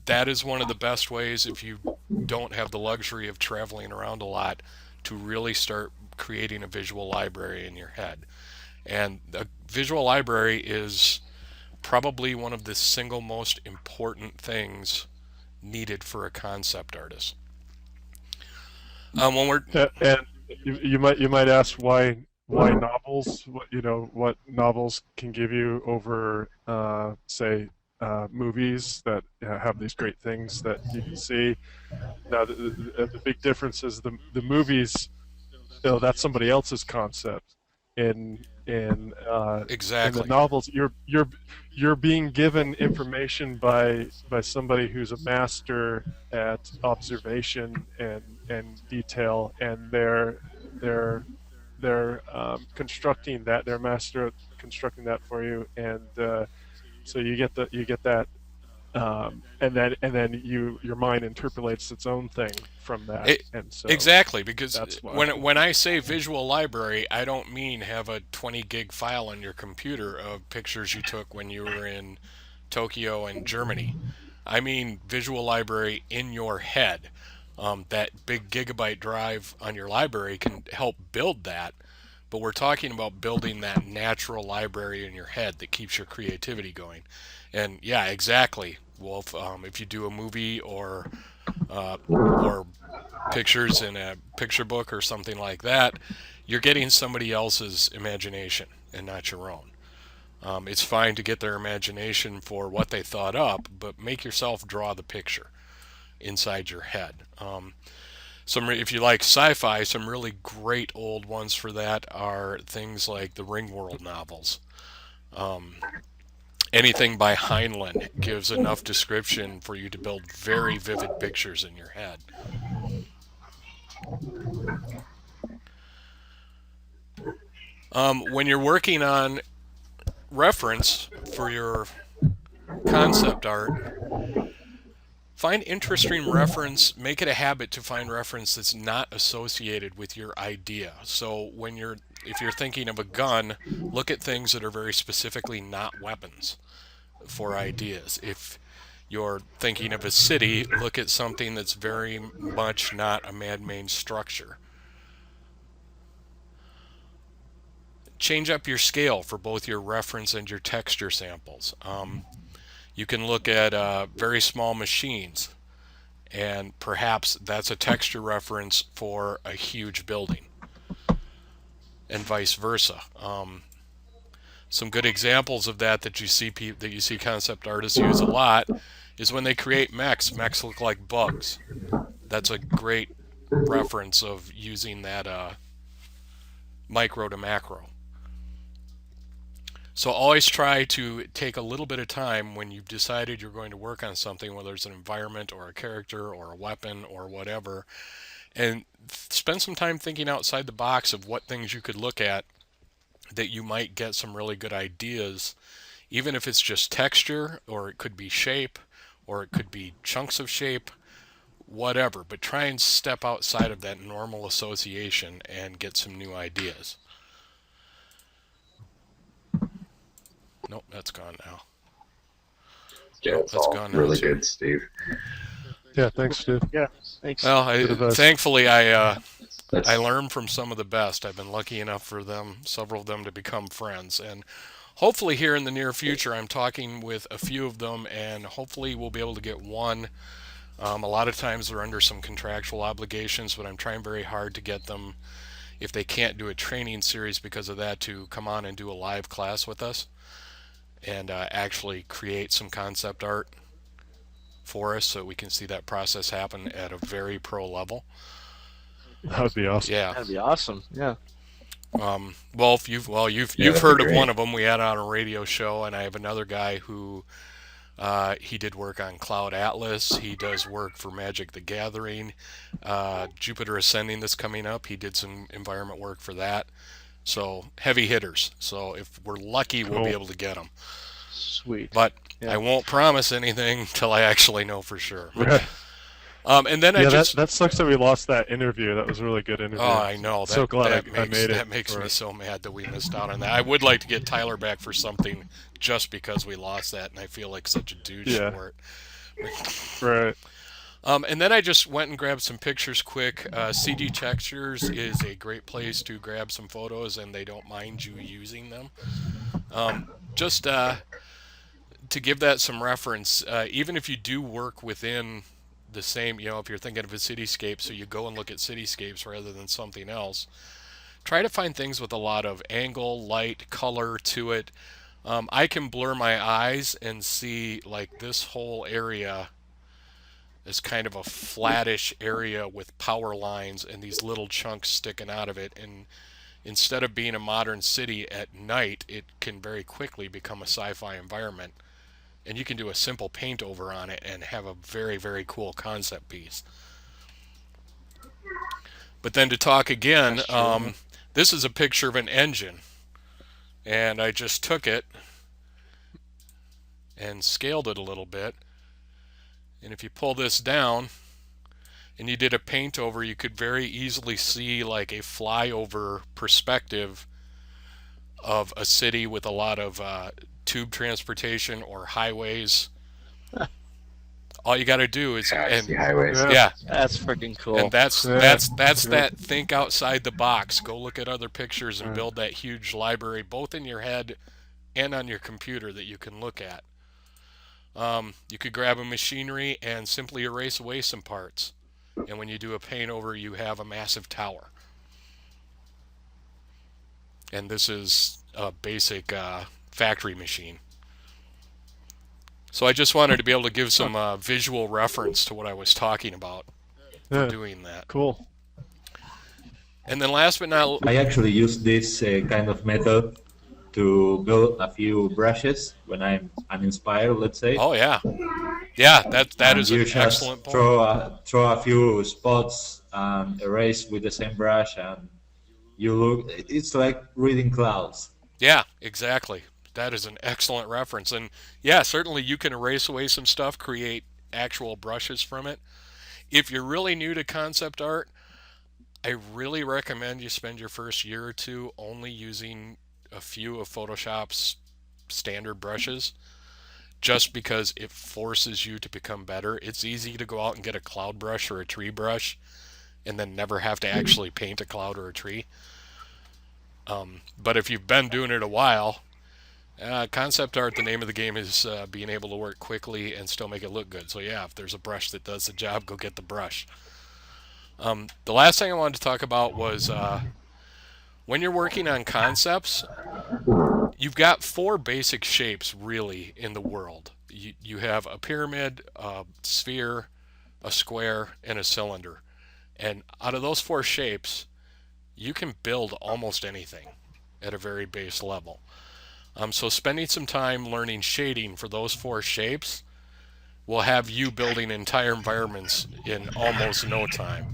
That is one of the best ways, if you don't have the luxury of traveling around a lot, to really start creating a visual library in your head. And a visual library is probably one of the single most important things needed for a concept artist. When we're And you might ask why novels? What novels can give you over, say, movies that have these great things that you can see. Now, the big difference is the movies. That's somebody else's concept. In exactly the novels, you're being given information by somebody who's a master at observation and detail, and they're constructing that. They're master at constructing that for you, and so you get that, and then your mind interpolates its own thing from that, and so exactly, because that's why. when I say visual library, I don't mean have a 20 gig file on your computer of pictures you took when you were in Tokyo and Germany. I mean visual library in your head. That big gigabyte drive on your library can help build that, but we're talking about building that natural library in your head that keeps your creativity going. And yeah, exactly, Wolf. If you do a movie or pictures in a picture book or something like that, you're getting somebody else's imagination and not your own. It's fine to get their imagination for what they thought up, but make yourself draw the picture. inside your head. If you like sci-fi, some really great old ones for that are things like the Ringworld novels. Anything by Heinlein gives enough description for you to build very vivid pictures in your head. When you're working on reference for your concept art, find interesting reference. Make it a habit to find reference that's not associated with your idea. So if you're thinking of a gun, look at things that are very specifically not weapons for ideas. If you're thinking of a city, look at something that's very much not a man-made structure. Change up your scale for both your reference and your texture samples. You can look at very small machines, and perhaps that's a texture reference for a huge building, and vice versa. Some good examples of that you see concept artists use a lot is when they create mechs. Mechs look like bugs. That's a great reference of using that micro to macro. So always try to take a little bit of time when you've decided you're going to work on something, whether it's an environment or a character or a weapon or whatever, and spend some time thinking outside the box of what things you could look at that you might get some really good ideas, even if it's just texture, or it could be shape, or it could be chunks of shape, whatever. But try and step outside of that normal association and get some new ideas. Nope, that's gone now. Yeah, Nope, it's that's all gone now really too. good, Steve. Yeah, thanks, Steve. Yeah, thanks. Well, thankfully I That's, learned from some of the best. I've been lucky enough for several of them to become friends, and hopefully here in the near future I'm talking with a few of them, and hopefully we'll be able to get one. A lot of times they're under some contractual obligations, but I'm trying very hard to get them, if they can't do a training series because of that, to come on and do a live class with us and actually create some concept art for us so we can see that process happen at a very pro level. That would be awesome. Yeah. That'd be awesome. Yeah. Well, you've that'd heard be of great. one of them. We had on a radio show, and I have another guy who he did work on Cloud Atlas. He does work for Magic the Gathering. Jupiter Ascending that's coming up. He did some environment work for that. So heavy hitters. So if we're lucky, we'll be Cool. able to get them. Sweet. But Yeah. I won't promise anything till I actually know for sure. Right. And then I Yeah, just that sucks that we lost that interview. That was a really good interview. oh, I know So glad I makes made it that makes for me it. so mad that we missed out on that. I would like to get Tyler back for something just because we lost that, and I feel like such a douche Yeah. for it. Right. And then I just went and grabbed some pictures quick. CD Textures is a great place to grab some photos, and they don't mind you using them. Just to give that some reference, even if you do work within the same, if you're thinking of a cityscape, so you go and look at cityscapes rather than something else, try to find things with a lot of angle, light, color to it. I can blur my eyes and see like this whole area is kind of a flattish area with power lines and these little chunks sticking out of it. And instead of being a modern city at night, it can very quickly become a sci-fi environment. And you can do a simple paint over on it and have a very, very cool concept piece. But then to talk again, this is a picture of an engine. And I just took it and scaled it a little bit. And if you pull this down and you did a paint over, you could very easily see like a flyover perspective of a city with a lot of tube transportation or highways. All you got to do is Taxi highways. yeah, That's freaking cool. and that's Yeah. that think outside the box. Go look at other pictures and build that huge library both in your head and on your computer that you can look at. You could grab a machinery and simply erase away some parts. And when you do a paint over, you have a massive tower. And this is a basic factory machine. So I just wanted to be able to give some visual reference to what I was talking about for Yeah, doing that. cool. And then last but not I actually use this kind of method to build a few brushes when I'm uninspired, let's say, oh yeah, yeah, that and is an you just excellent point. throw a few spots and erase with the same brush, and you look. It's like reading clouds. Yeah, exactly. That is an excellent reference. And yeah, certainly you can erase away some stuff, create actual brushes from it. If you're really new to concept art, I really recommend you spend your first year or two only using a few of Photoshop's standard brushes just because it forces you to become better. It's easy to go out and get a cloud brush or a tree brush and then never have to actually paint a cloud or a tree. But if you've been doing it a while, concept art, the name of the game is being able to work quickly and still make it look good. So yeah, if there's a brush that does the job, go get the brush. The last thing I wanted to talk about was when you're working on concepts, you've got four basic shapes really in the world. You have a pyramid, a sphere, a square, and a cylinder. And out of those four shapes, you can build almost anything at a very base level. So spending some time learning shading for those four shapes will have you building entire environments in almost no time.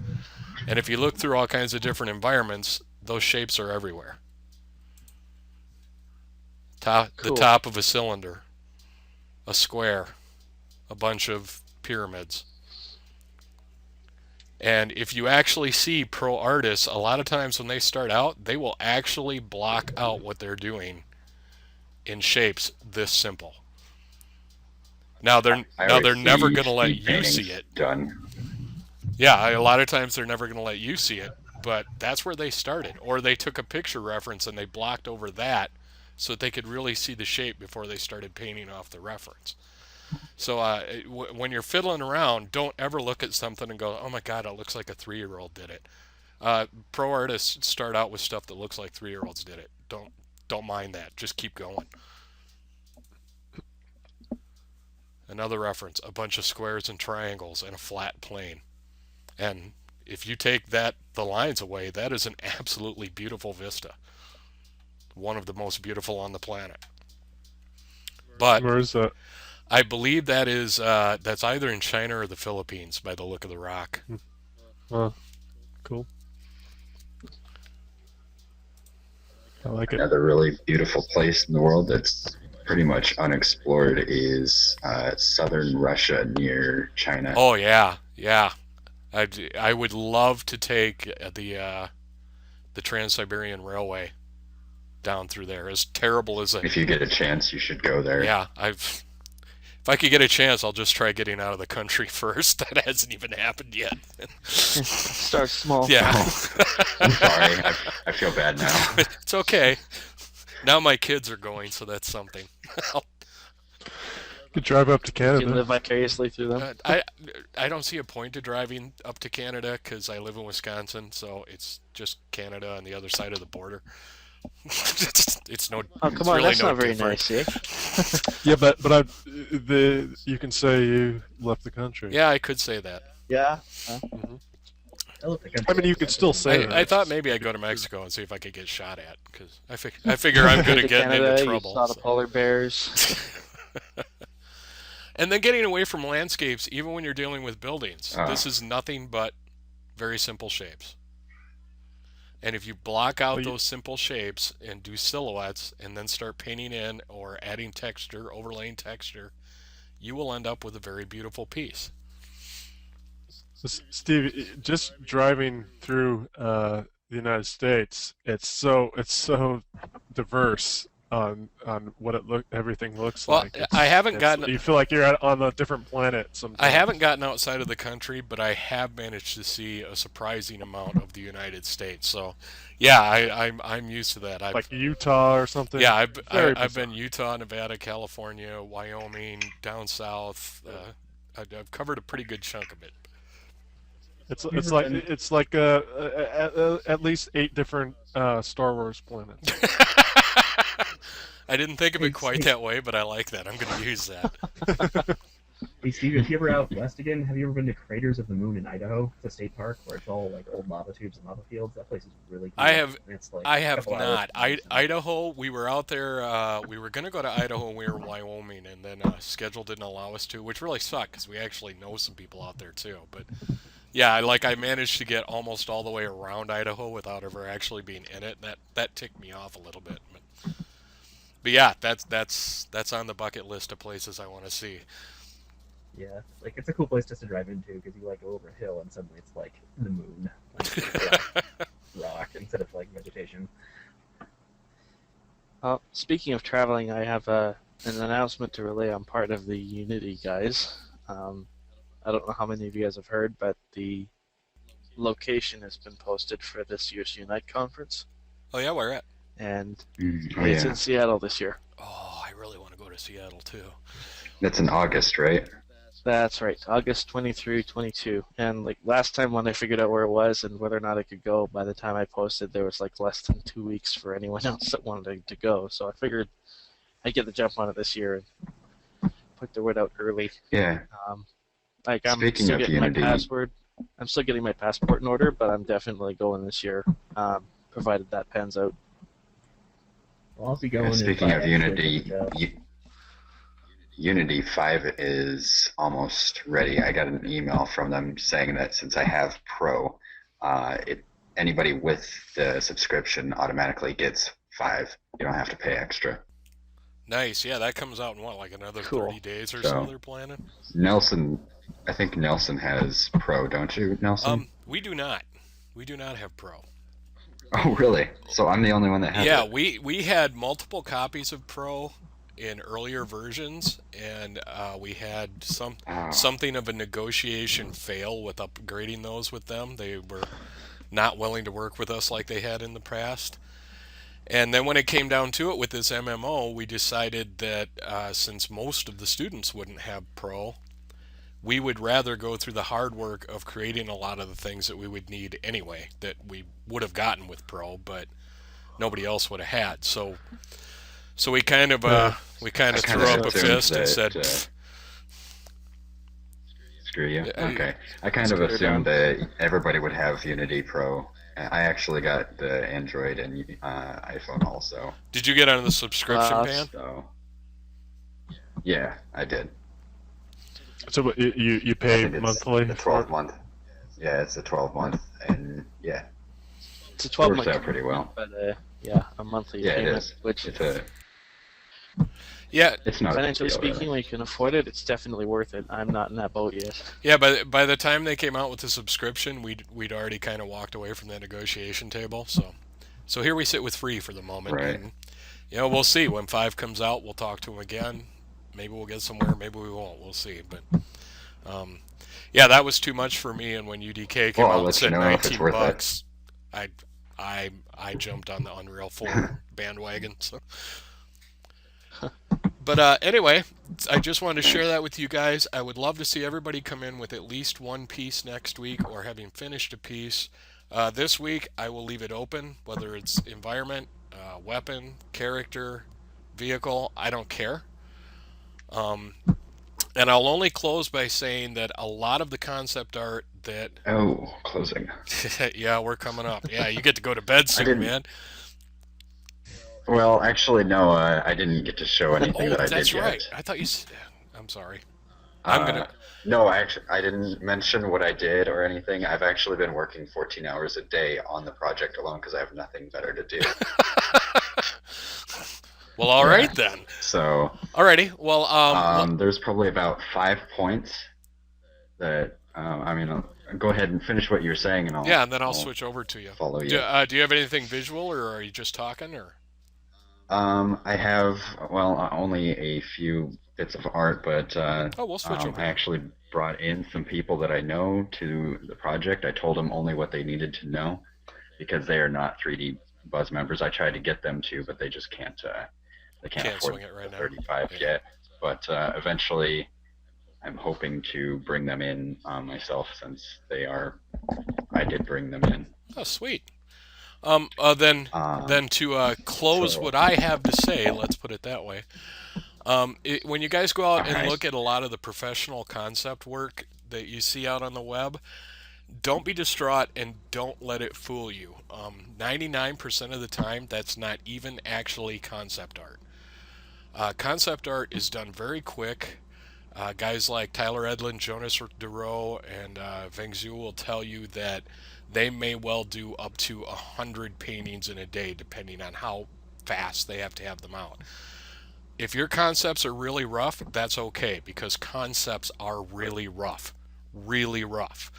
And if you look through all kinds of different environments, those shapes are everywhere. The Cool. top of a cylinder, a square, a bunch of pyramids. And if you actually see pro artists, a lot of times when they start out, they will actually block out what they're doing in shapes this simple. Now they're I now always they're never see going to let speed you see paintings it. done. Yeah, a lot of times they're never going to let you see it, but that's where they started. Or they took a picture reference and they blocked over that so that they could really see the shape before they started painting off the reference. So when you're fiddling around, don't ever look at something and go, "Oh my God, it looks like a 3-year-old did it." Pro artists start out with stuff that looks like 3-year-olds did it. Don't mind that. Just keep going. Another reference: a bunch of squares and triangles and a flat plane. And if you take the lines away, that is an absolutely beautiful vista. One of the most beautiful on the planet. But Where is that? I believe that's either in China or the Philippines by the look of the rock. Cool. I like it. Another really beautiful place in the world that's pretty much unexplored is southern Russia near China. Oh yeah, yeah. I would love to take the Trans-Siberian Railway down through there. As terrible as If you get a chance, you should go there. yeah, if I could get a chance, I'll just try getting out of the country first. That hasn't even happened yet. Start small. Yeah, I'm sorry. I feel bad now. it's okay. Now my kids are going, so that's something. You could drive up to You can Canada. live vicariously through them. I don't see a point to driving up to Canada because I live in Wisconsin, so it's just Canada on the other side of the border. it's no. Oh, it's come on, really that's no not very different. nice, eh? Yeah, but you can say you left the country. Yeah, I could say that. Yeah. I love the I mean, you could still say that. I thought maybe I'd go to Mexico and see if I could get shot at because I figure I'm good at getting Canada, into you trouble. saw the so. polar bears. And then getting away from landscapes, even when you're dealing with buildings. Ah. This is nothing but very simple shapes. And if you block out those simple shapes and do silhouettes and then start painting in or adding texture, overlaying texture, you will end up with a very beautiful piece. Steve, just driving through the United States, it's so diverse on what everything looks Well, like. I haven't gotten You feel like you're on a different planet sometimes. I haven't gotten outside of the country, but I have managed to see a surprising amount of the United States. So, yeah, I'm used to that. Like Utah or something. Yeah, Very I've bizarre. been Utah, Nevada, California, Wyoming, down south. I've covered a pretty good chunk of it. It's like at least 8 different Star Wars planets. I didn't think of Hey, it quite hey, that way, but I like that. I'm going to use that. hey, Steve, if you ever out west again, have you ever been to Craters of the Moon in Idaho? It's a state park where it's all like old lava tubes and lava fields. That place is really I cool. have And it's like I a have couple hours not. from Madison. Idaho, we were out there. We were going to go to Idaho when we were in Wyoming, and then schedule didn't allow us to, which really sucked because we actually know some people out there too. But yeah, I managed to get almost all the way around Idaho without ever actually being in it. That ticked me off a little bit. But yeah, that's on the bucket list of places I want to see. Yeah, like it's a cool place just to drive into because you like go over a hill and suddenly it's like the moon, like it's rock instead of like vegetation. Speaking of traveling, I have an announcement to relay on part of the Unity guys. I don't know how many of you guys have heard, but the location has been posted for this year's Unite conference, Oh yeah, where at? and Oh it's yeah, in Seattle this year. Oh, I really want to go to Seattle too. that's in August, right? That's right, August 23, 22. And like last time when I figured out where it was and whether or not I could go, by the time I posted, there was like less than 2 weeks for anyone else that wanted to go. So I figured I'd get the jump on it this year and put the word out early. Yeah. Like I'm Speaking still of getting Unity, my password. I'm still getting my passport in order, but I'm definitely going this year, provided that pans out. Well, I'll be going. speaking of if I Unity, actually get the Unity 5 is almost ready. I got an email from them saying that since I have Pro, anybody with the subscription automatically gets 5. You don't have to pay extra. Nice. Yeah, that comes out in what, like another Cool. 30 days or So- so they're planning? Nelson, I think Nelson has Pro, don't you, Nelson? We do not. We do not have Pro. Oh, really? So I'm the only one that has Yeah, it. we had multiple copies of Pro in earlier versions, and we had Oh. something of a negotiation fail with upgrading those with them. They were not willing to work with us like they had in the past. And then when it came down to it with this MMO, we decided that since most of the students wouldn't have Pro, we would rather go through the hard work of creating a lot of the things that we would need anyway, that we would have gotten with Pro, but nobody else would have had. So we kind of I kind threw of up a assumed fist and that, said, screw you. Yeah, Okay. I kind of screw assumed down. that everybody would have Unity Pro. I actually got the Android and iPhone also. "Did you get on the subscription Uh, pan?" So, yeah, I did. So what, you I pay think it's monthly? the 12 month. Yeah, it's a 12 month, and yeah, It's a it 12 works month, out pretty well. but yeah, a monthly Yeah, it payment, is. which Yeah, It's not a big financially deal, really. speaking, when you can afford it, it's definitely worth it. I'm not in that boat yet. yeah. By the time they came out with the subscription, we'd already kind of walked away from that negotiation table. So here we sit with free for the moment, Right. and we'll see when 5 comes out. We'll talk to them again. Maybe we'll get somewhere. Maybe we won't. We'll see. But yeah, that was too much for me. And when UDK came Well, I'll out and let you said know if it's 19 worth it. bucks, I jumped on the Unreal 4 bandwagon. So. But anyway, I just wanted to share that with you guys. I would love to see everybody come in with at least one piece next week or having finished a piece. This week, I will leave it open, whether it's environment, weapon, character, vehicle, I don't care. And I'll only close by saying that a lot of the concept art that... Oh, closing. Yeah, we're coming up. Yeah, you get to go to bed soon, didn't- man. Well, actually, no. I didn't get to show anything Oh, that I that's did right. yet. I thought you said... I'm sorry. I'm gonna... No, I didn't mention what I did or anything. I've actually been working 14 hours a day on the project alone because I have nothing better to do. Well, all right then. So, Alrighty. Well, there's probably about 5 points that go ahead and finish what you're saying, and yeah, and then I'll switch over to you. follow you. Do you have anything visual, or are you just talking, or? I have only a few bits of art, but We'll switch over. I actually brought in some people that I know to the project. I told them only what they needed to know because they are not 3D Buzz members. I tried to get them to, but they just can't. They can't afford swing it right the now. 35 Yeah. yet. But eventually, I'm hoping to bring them in myself since I did bring them in. Oh, sweet. Then to close So, what I have to say, let's put it that way. When you guys go all out and right. look at a lot of the professional concept work that you see out on the web, don't be distraught and don't let it fool you. 99% of the time, that's not even actually concept art. Concept art is done very quick. Guys like Tyler Edlin, Jonas DeRoe, and Feng Zhu will tell you that they may well do up to 100 paintings in a day, depending on how fast they have to have them out. If your concepts are really rough, that's okay because concepts are really rough. Really rough.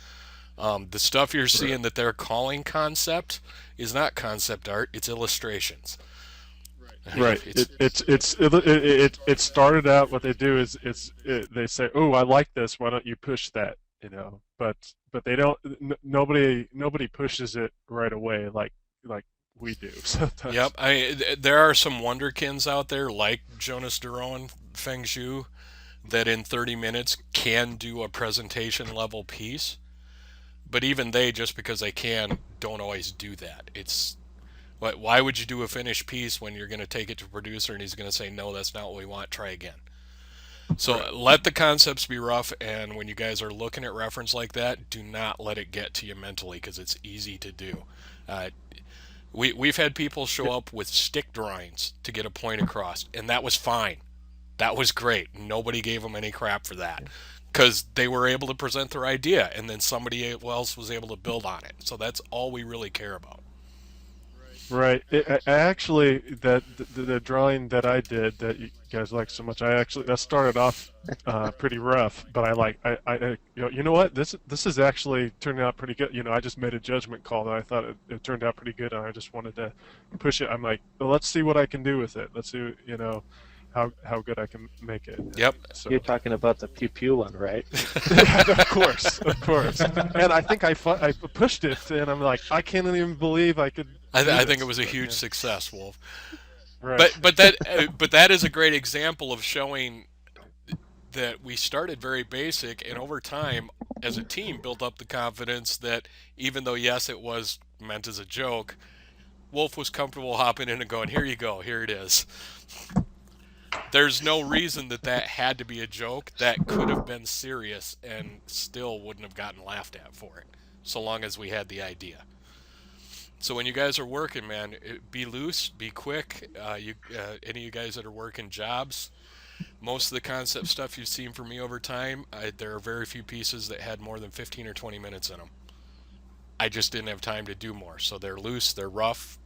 The stuff you're Right. seeing that they're calling concept is not concept art, it's illustrations. Right. It's It started out. What they do is they say, "Oh, I like this. Why don't you push that?" But they don't. Nobody pushes it right away like we do Yep. sometimes. There are some wonderkins out there like Jonas Duro and Feng Zhu that in 30 minutes can do a presentation level piece, but even they, just because they can, don't always do that. Why would you do a finished piece when you're going to take it to a producer and he's going to say, no, that's not what we want, try again? So Right. let the concepts be rough, and when you guys are looking at reference like that, do not let it get to you mentally because it's easy to do. Uh, we've had people show up with stick drawings to get a point across, and that was fine. That was great. Nobody gave them any crap for that because they were able to present their idea, and then somebody else was able to build on it. So that's all we really care about. Right. I actually the drawing that I did that you guys like so much. I actually that started off pretty rough, but you know what this is actually turning out pretty good. I just made a judgment call that I thought it turned out pretty good, and I just wanted to push it. I'm like, well, let's see what I can do with it. Let's see how good I can make it. And Yep. You're so talking about the pew pew one, right? of course, of course. And I think I pushed it, and I'm like, I can't even believe I could do I think it this. was a But huge yeah, success, Wolf. right. But that is a great example of showing that we started very basic, and over time, as a team, built up the confidence that even though yes, it was meant as a joke, Wolf was comfortable hopping in and going, "Here you go, here it is." There's no reason that had to be a joke. That could have been serious and still wouldn't have gotten laughed at for it, so long as we had the idea. So when you guys are working, man, be loose, be quick. Any of you guys that are working jobs, most of the concept stuff you've seen from me over time, there are very few pieces that had more than 15 or 20 minutes in them. I just didn't have time to do more. So they're loose, they're rough,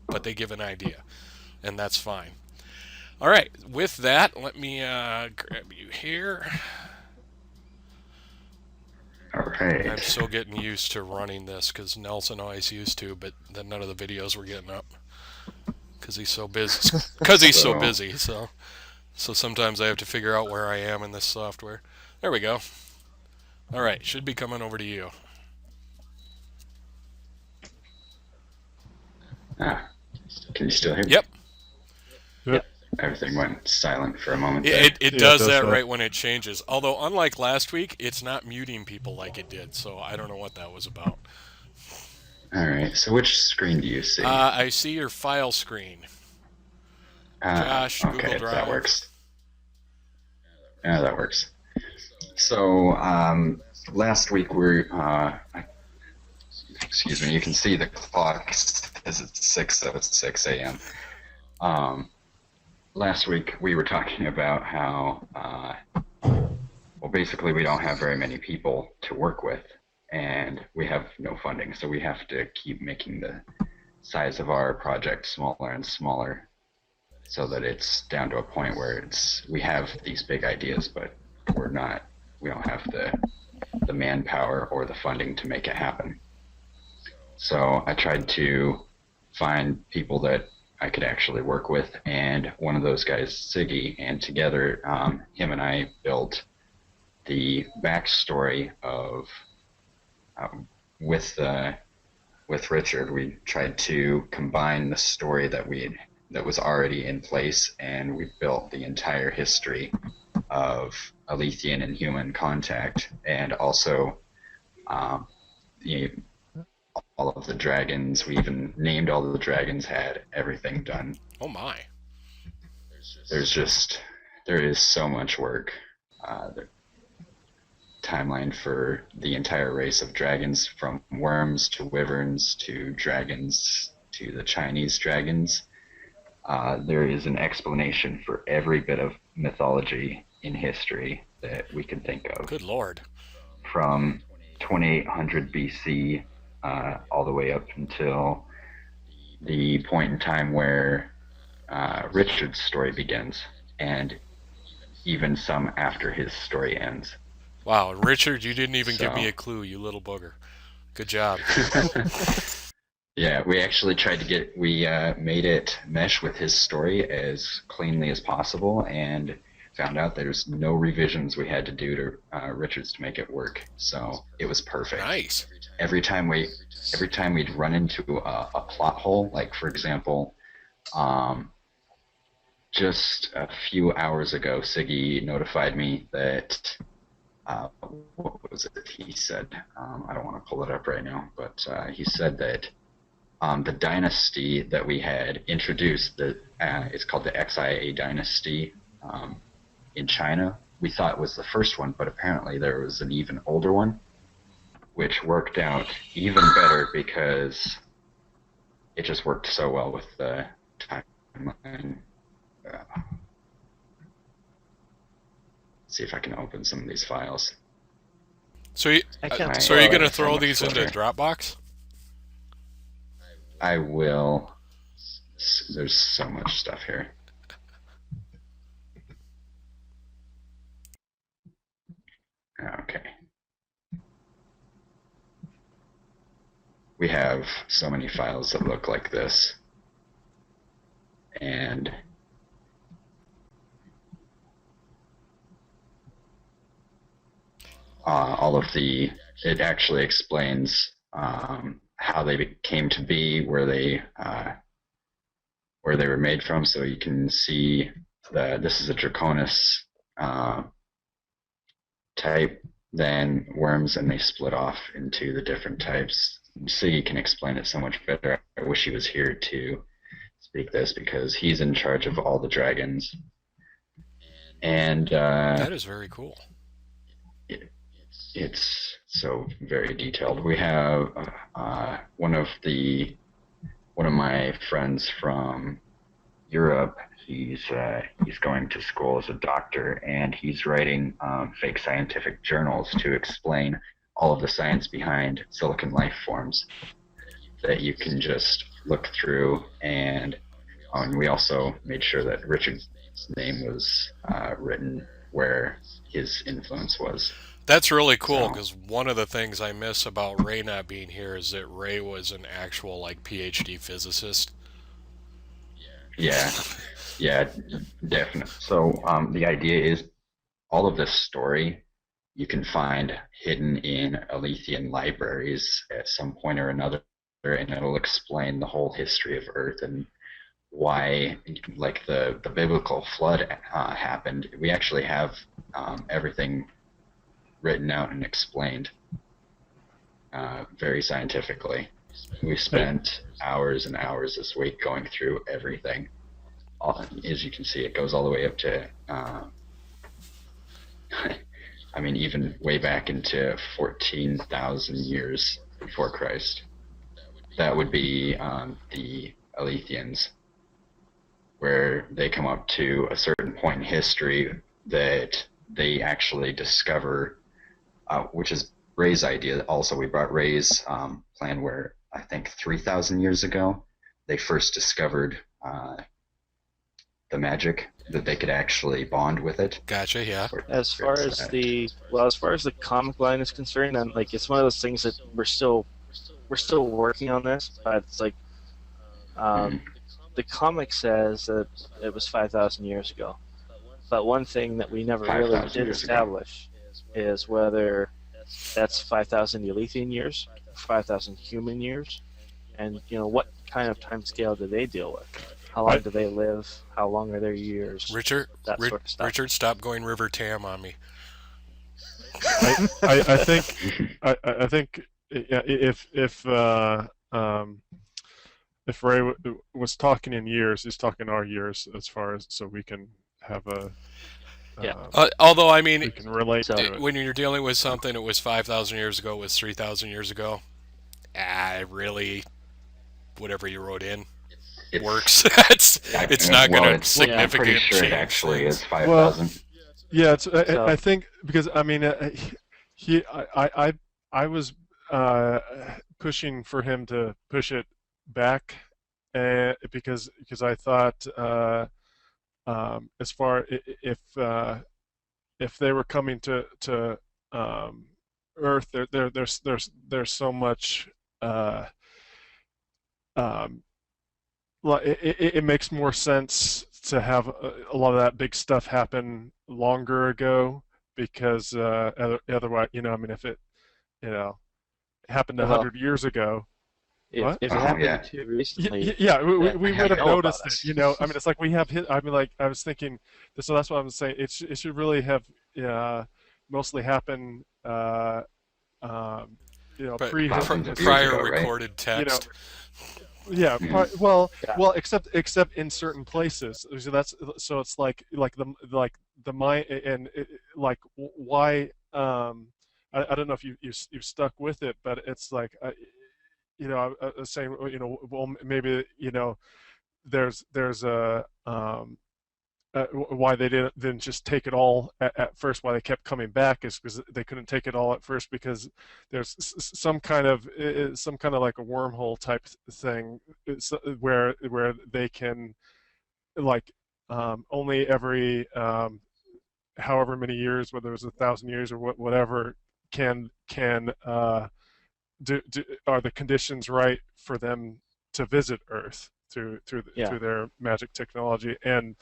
but they give an idea, and that's fine. All right, with that, let me grab you here. All I'm right. still getting used to running this because Nelson always used to, but then none of the videos were getting up because he's so busy. Because he's so So, busy, so sometimes I have to figure out where I am in this software. There we go. All right, should be coming over to you. ah, can you still hear me? Yep. Yep. Everything went silent for a moment It, there. it, it Yeah, it does does that that. right when it changes. Although, unlike last week, it's not muting people like it did, so I don't know what that was about. All right. So, which screen do you see? I see your file screen. Ah, Josh, Google okay, that Drive. works. Yeah, that works. So, last week excuse me, you can see the clock says it's 6:06 a.m. Um, Last week we were talking about how, well, basically we don't have very many people to work with, and we have no funding, so we have to keep making the size of our project smaller and smaller, so that it's down to a point where we have these big ideas, but we don't have the manpower or the funding to make it happen. So I tried to find people that I could actually work with, and one of those guys, Siggy, and together, him and I built the backstory of um, with with Richard. We tried to combine the story that was already in place, and we built the entire history of Alethian and human contact, and also um, the all of the dragons. We even named all the dragons, had everything done. Oh my. There is so much work. The timeline for the entire race of dragons, from worms to wyverns to dragons to the Chinese dragons. There is an explanation for every bit of mythology in history that we can think of. Good lord. From 2800 BC all the way up until the point in time where Richard's story begins, and even some after his story ends. Wow, Richard, you didn't even give me a clue, you little booger. Good job. Yeah, we actually tried to we made it mesh with his story as cleanly as possible, and found out there's no revisions we had to do to Richard's to make it work. So it was perfect. Nice. Every time we'd run into a plot hole, like for example, just a few hours ago, Siggy notified me that what was it he said? I don't want to pull it up right now, but he said that the dynasty that we had introduced, it's called the XIA dynasty in China. We thought it was the first one, but apparently there was an even older one, which worked out even better because it just worked so well with the timeline. See if I can open some of these files. So, are you going to throw these into Dropbox? I will. There's so much stuff here. Okay. We have so many files that look like this. And it actually explains how they came to be, where they were made from. So you can see that this is a Draconis type, then worms, and they split off into the different types. Siggy can explain it so much better. I wish he was here to speak this because he's in charge of all the dragons. And that is very cool. It's so very detailed. We have one of my friends from Europe. He's going to school as a doctor, and he's writing fake scientific journals to explain all of the science behind silicon life forms that you can just look through. And we also made sure that Richard's name was written where his influence was. That's really cool, because one of the things I miss about Ray not being here is that Ray was an actual PhD physicist. Yeah, definitely. So the idea is all of this story you can find hidden in Alethian libraries at some point or another, and it'll explain the whole history of Earth and why, the biblical flood happened. We actually have everything written out and explained very scientifically. We spent hours and hours this week going through everything. As you can see, it goes all the way up to, even way back into 14,000 years before Christ. That would be the Alethians, where they come up to a certain point in history that they actually discover, which is Ray's idea. Also, we brought Ray's plan where I think 3,000 years ago they first discovered the magic that they could actually bond with it. Gotcha. Yeah. As far as the comic line is concerned, and it's one of those things that we're still working on this, but it's the comic says that it was 5,000 years ago. But one thing that we never really did establish is whether that's 5,000 Alethian years, 5,000 human years, and what kind of time scale do they deal with? How long do they live? How long are their years? Richard, that sort of stuff. Richard, stop going River Tam on me. I think if if Ray was talking in years, he's talking our years as far as so we can have a Yeah. Although, I mean, we can relate So- to it. when you're dealing with something that was 5,000 years ago, was 3,000 years ago, really, whatever you wrote in It's, works. it's not well, going to I'm significant pretty sure it change actually things. is 5,000. Yeah, it's, So- I think because I mean, I was pushing for him to push it back, because I thought as far if they were coming to Earth, there's so much. Um, it makes more sense to have a lot of that big stuff happen longer ago because otherwise, I mean, if it, happened Well, 100 years ago, if what? it Oh, happened yeah. too recently, Yeah, then we I would have know about noticed it. I mean, it's like we have hit. I mean, like I was thinking, so that's what I'm saying. It should really have mostly happen, But pre Thousands of years prior ago, right? recorded text. Yeah, Mhm. well, except in certain places. So so it's like the mind and like why I don't know if you've stuck with it, but it's like I was saying well maybe there's a why they didn't just take it all at first. Why they kept coming back is because they couldn't take it all at first because there's some kind of like a wormhole type thing where they can like only every however many years, whether it was 1,000 years or whatever, can are the conditions right for them to visit Earth Yeah. through their magic technology, and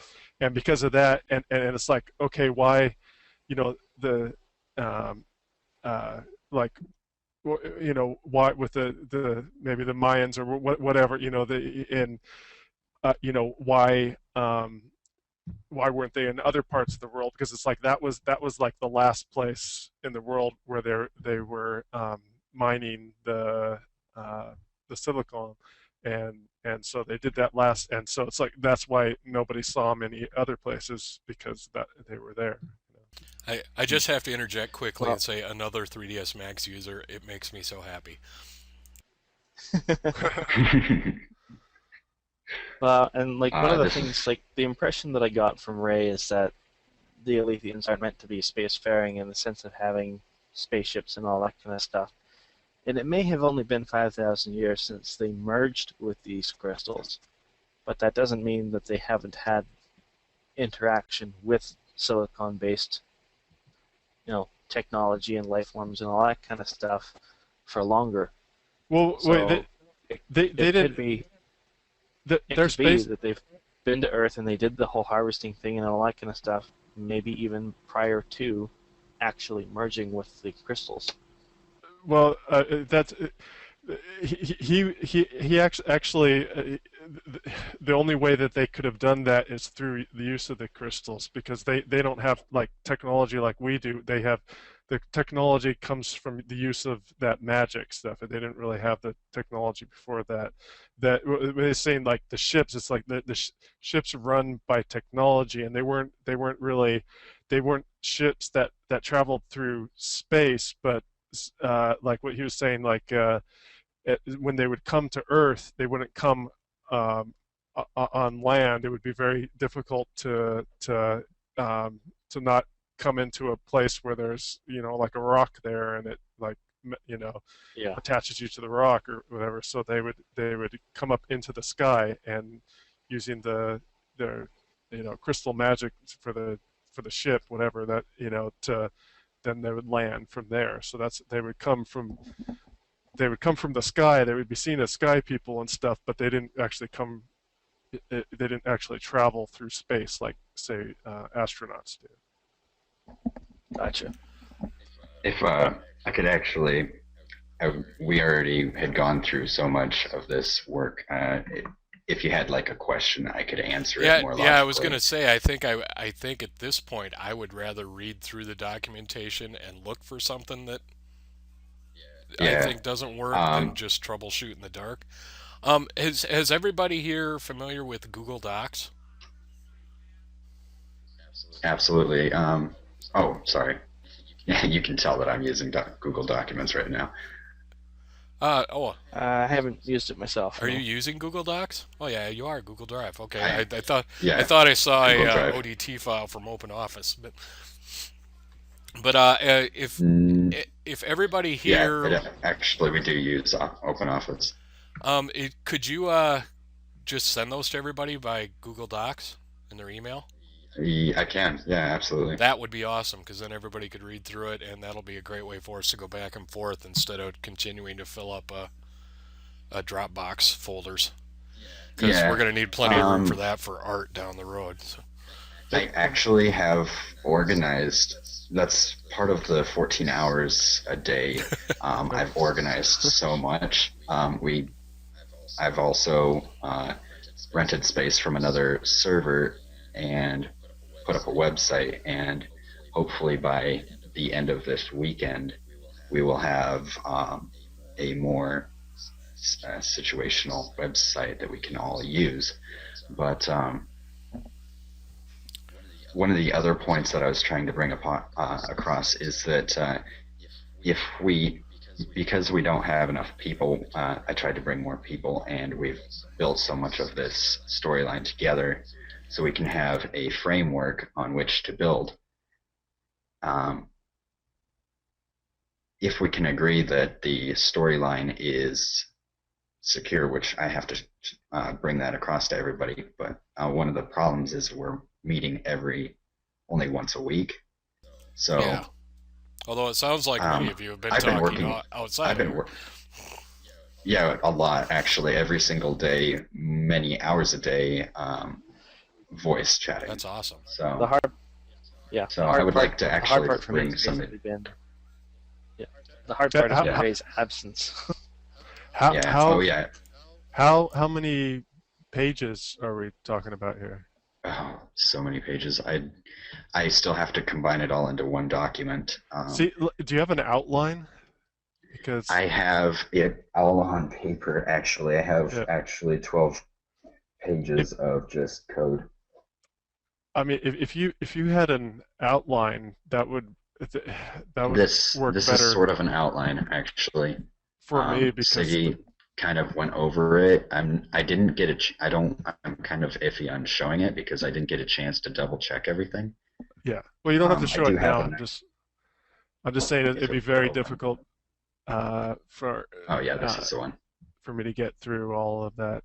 because of that, and it's like, okay, why, the like why with the maybe the Mayans or whatever, the in why weren't they in other parts of the world? Because it's like that was like the last place in the world where they were mining the silicon, and so they did that last, and so it's like that's why nobody saw them any other places because that they were there. I just have to interject quickly Well- and say another 3DS Max user. It makes me so happy. Well, and like one of the This things, like the impression that I got from Ray is that the Alethians aren't meant to be spacefaring in the sense of having spaceships and all that kind of stuff. And it may have only been 5,000 years since they merged with these crystals, but that doesn't mean that they haven't had interaction with silicon-based, technology and life forms and all that kind of stuff for longer. Well, So wait, they it didn't. could be Their It could be space. that they've been to Earth and they did the whole harvesting thing and all that kind of stuff, maybe even prior to actually merging with the crystals. Well, that's he actually the only way that they could have done that is through the use of the crystals because they don't have like technology like we do. They have the technology comes from the use of that magic stuff, and they didn't really have the technology before that. That when they're saying like the ships, it's like the ships run by technology, and they weren't really they weren't ships that traveled through space, but like what he was saying, like when they would come to Earth, they wouldn't come on land. It would be very difficult to not come into a place where there's like a rock there, and it like Yeah. attaches you to the rock or whatever. So they would come up into the sky and using their crystal magic for the ship, whatever that to then they would land from there. So they would come from the sky. They would be seen as sky people and stuff, but they didn't actually come. They didn't actually travel through space like say astronauts do. Gotcha. If I could actually, we already had gone through so much of this work. If you had like a question, I could answer it more logically. Yeah. I was gonna say. I think at this point, I would rather read through the documentation and look for something that I Yeah. think doesn't work than Um, just troubleshoot in the dark. Has everybody here familiar with Google Docs? Absolutely. Oh, sorry. You can tell that I'm using Google Documents right now. Oh, I haven't used it myself. are you No. using Google Docs? Oh yeah, you are Google Drive. Okay, I I thought I Yeah, thought I saw a Google Drive. ODT file from OpenOffice, but Mm, if everybody yeah, here, actually we do use OpenOffice. could you just send those to everybody by Google Docs in their email? I can. Yeah, absolutely. That would be awesome because then everybody could read through it, and that'll be a great way for us to go back and forth instead of continuing to fill up a Dropbox folders. Because we're Yeah. going to need plenty of room for Um, that for art down the road. So. I actually have organized. That's part of the 14 hours a day. I've organized so much. I've also rented space from another server and put up a website. And hopefully by the end of this weekend, we will have a more situational website that we can all use. But one of the other points that I was trying to bring across is that if we, because we don't have enough people, I tried to bring more people, and we've built so much of this storyline together so we can have a framework on which to build. Um, if we can agree that the storyline is secure, which I have to bring that across to everybody, but one of the problems is we're meeting only once a week. So Yeah. Although it sounds like many of you have been I've been talking working. outside I've of been here. working. Yeah, a lot actually. Every single day, many hours a day, voice chatting. That's awesome. The So, hard, yeah, so the I hard would part, like to the hard actually part for me bring has some. basically been, yeah, the hard Yeah, part has been Yeah. Ray's absence. How Yeah. how Oh yeah. how many pages are we talking about here? Oh, so many pages. I still have to combine it all into one document. See, do you have an outline? Because I have it all on paper. Actually, I have yeah, actually 12 if pages of just code. I mean, if you had an outline, that would work This is better sort of an outline actually. for me because Siggy kind of went over it. I didn't get I don't. I'm kind of iffy on showing it because I didn't get a chance to double check everything. yeah. Well, you don't have to I show do it have now. an. I'm just saying If it'd be it very open. difficult for Oh yeah, this is the one. me to get through all of that.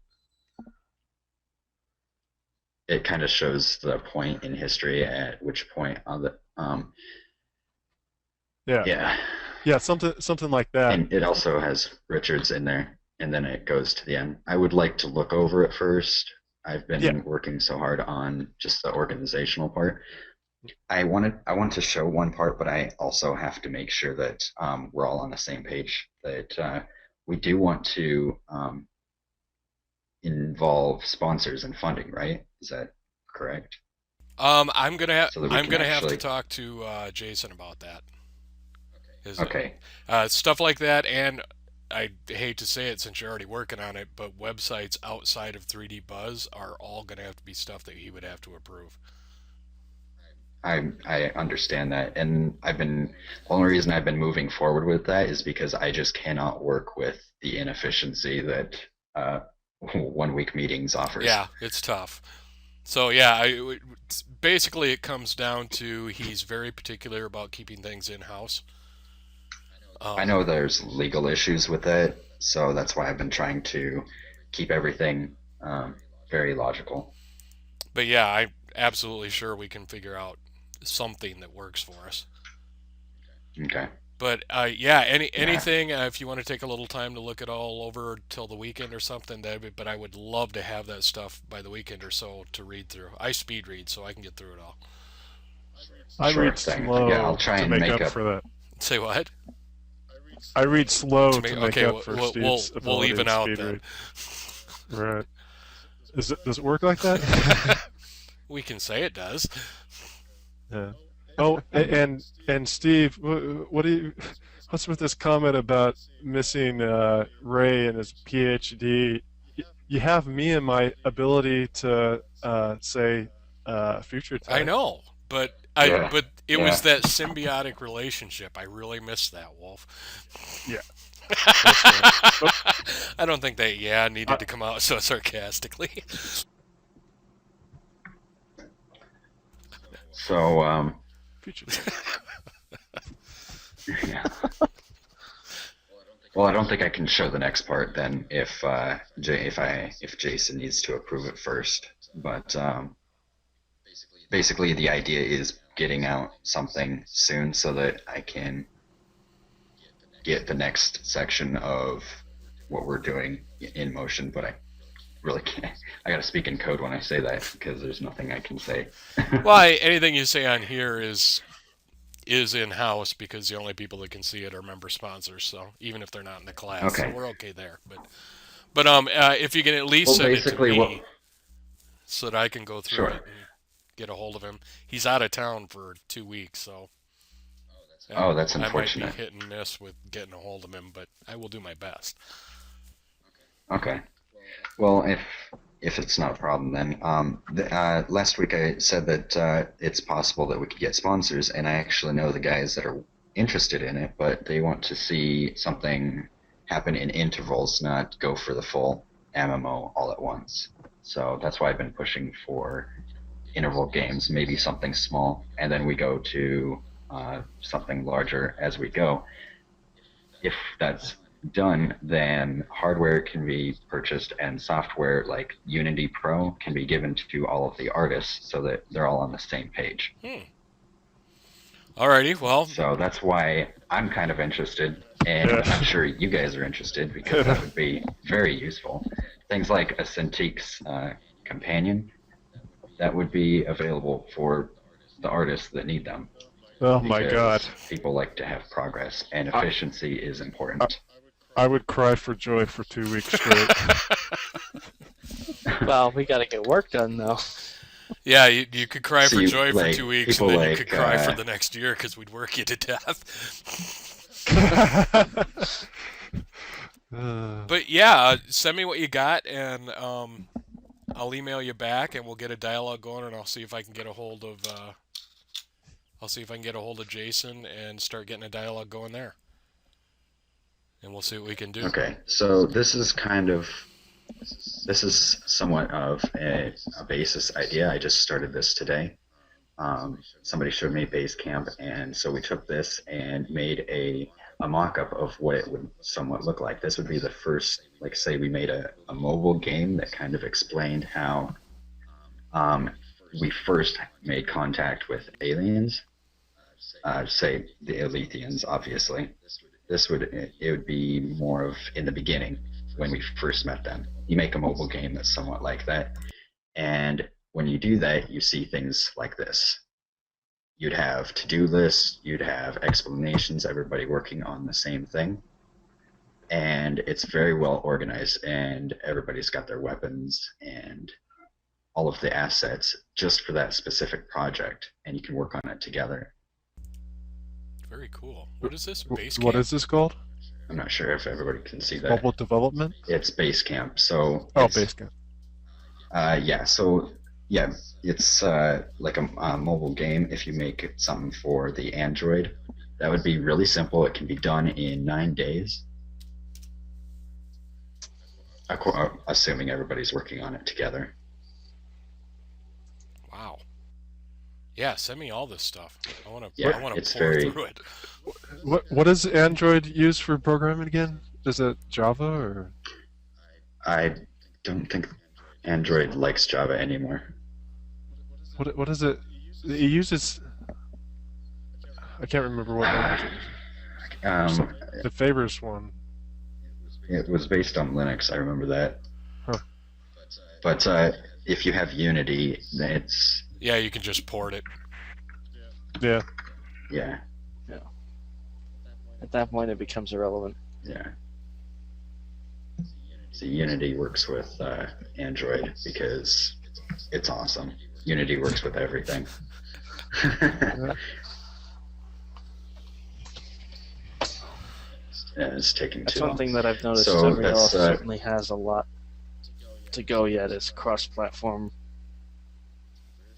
It kind of shows the point in history at which point on the Yeah, yeah, yeah, something like that. and it also has Richards in there, and then it goes to the end. I would like to look over it first. I've Yeah, been working so hard on just the organizational part. I want to show one part, but I also have to make sure that we're all on the same page. That we do want to involve sponsors and funding, right? Is that correct? So that we I'm can gonna have to actually. talk to Jason about that. Is Okay. stuff like that, and I hate to say it since you're already working on it, but websites outside of 3D Buzz are all gonna have to be stuff that he would have to approve. I understand that, and the only reason I've been moving forward with that is because I just cannot work with the inefficiency that uh, 1 week meetings offers. Yeah, it's tough. So yeah, basically it comes down to he's very particular about keeping things in house. I Um, know there's legal issues with it, so that's why I've been trying to keep everything very logical. but yeah, I'm absolutely sure we can figure out something that works for us. Okay. But yeah, Yeah. anything if you want to take a little time to look it all over till the weekend or something, but I would love to have that stuff by the weekend or so to read through. I speed read so I can get through it all. I Sure read thing. Yeah, I'll slow try to and make make up up. for that. Say what? I read slow To to me, make okay, up for we'll Steve's we'll ability even to out speed then. read. Right. Does it work like that? We can say it does. Yeah. Oh, and Steve, what do you? What's with this comment about missing Ray and his PhD? You have me and my ability to say future I time. know, but Yeah, it yeah. was that symbiotic relationship. I really missed that, Wolf. Yeah. That's right. I don't think they needed to come out so sarcastically. So, Future time. yeah. Well, I don't think I can show the next part then if Jason needs to approve it first. But basically, the idea is getting out something soon so that I can get the next section of what we're doing in motion. But I really can't. I gotta speak in code when I say that because there's nothing I can say. Well, anything you say on here is in house because the only people that can see it are member sponsors. So even if they're not in the class, so Okay. we're okay there. But if you can at least Well, send it to basically, me what? so that I can go through Sure. it and get a hold of him. He's out of town for 2 weeks, so Oh, that's I might be unfortunate. hit and miss with getting a hold of him, but I will do my best. Okay. Well, if it's not a problem, then last week I said that it's possible that we could get sponsors, and I actually know the guys that are interested in it, but they want to see something happen in intervals, not go for the full MMO all at once. So that's why I've been pushing for interval games, maybe something small, and then we go to something larger as we go. If that's done, then hardware can be purchased and software like Unity Pro can be given to all of the artists so that they're all on the same page. Alrighty, well, So that's why I'm kind of interested, and I'm sure you guys are interested because that would be very useful. Things like a Cintiq's companion, that would be available for the artists that need them. Oh my God. People like to have progress, and efficiency is important. I would cry for joy for 2 weeks straight. Well, we got to get work done though. yeah, you could cry for See, joy for like, 2 weeks, and then people you could cry for like, the next year because we'd work you to death. But yeah, send me what you got, and I'll email you back, and we'll get a dialogue going, and I'll see if I can get a hold of Jason and start getting a dialogue going there, and we'll see what we can do. Okay, so this is somewhat of a basis idea. I just started this today. Somebody showed me Basecamp, and so we took this and made a mock-up of what it would somewhat look like. This would be the first, like, say we made a mobile game that kind of explained how we first made contact with aliens, say the Alethians, obviously. It would be more of in the beginning when we first met them. You make a mobile game that's somewhat like that, and when you do that, you see things like this. You'd have to-do lists, you'd have explanations, everybody working on the same thing, and it's very well organized, and everybody's got their weapons and all of the assets just for that specific project, and you can work on it together. Very cool. What is this? Basecamp? What is this called? I'm not sure if everybody can see that. Mobile development? It's Basecamp. So Oh, it's, Basecamp. yeah. So yeah, it's like a mobile game. If you make something for the Android, that would be really simple. It can be done in 9 days, assuming everybody's working on it together. Wow. Yeah, send me all this stuff. I want to. Yeah, I want to it's pour very- through it. What does Android use for programming again? Is it Java or? I don't think Android likes Java anymore. What is it? It uses. I can't remember what language it uses. The favors one. It was based on Linux. I remember that. Huh. But if you have Unity, then it's Yeah, you can just port it. Yeah. yeah. At that point, it becomes irrelevant. Yeah. So Unity works with Android because it's awesome. Unity works with everything. It's taking That's too one long. thing that I've noticed. So Unreal that's certainly has a lot to go yet. Is cross-platform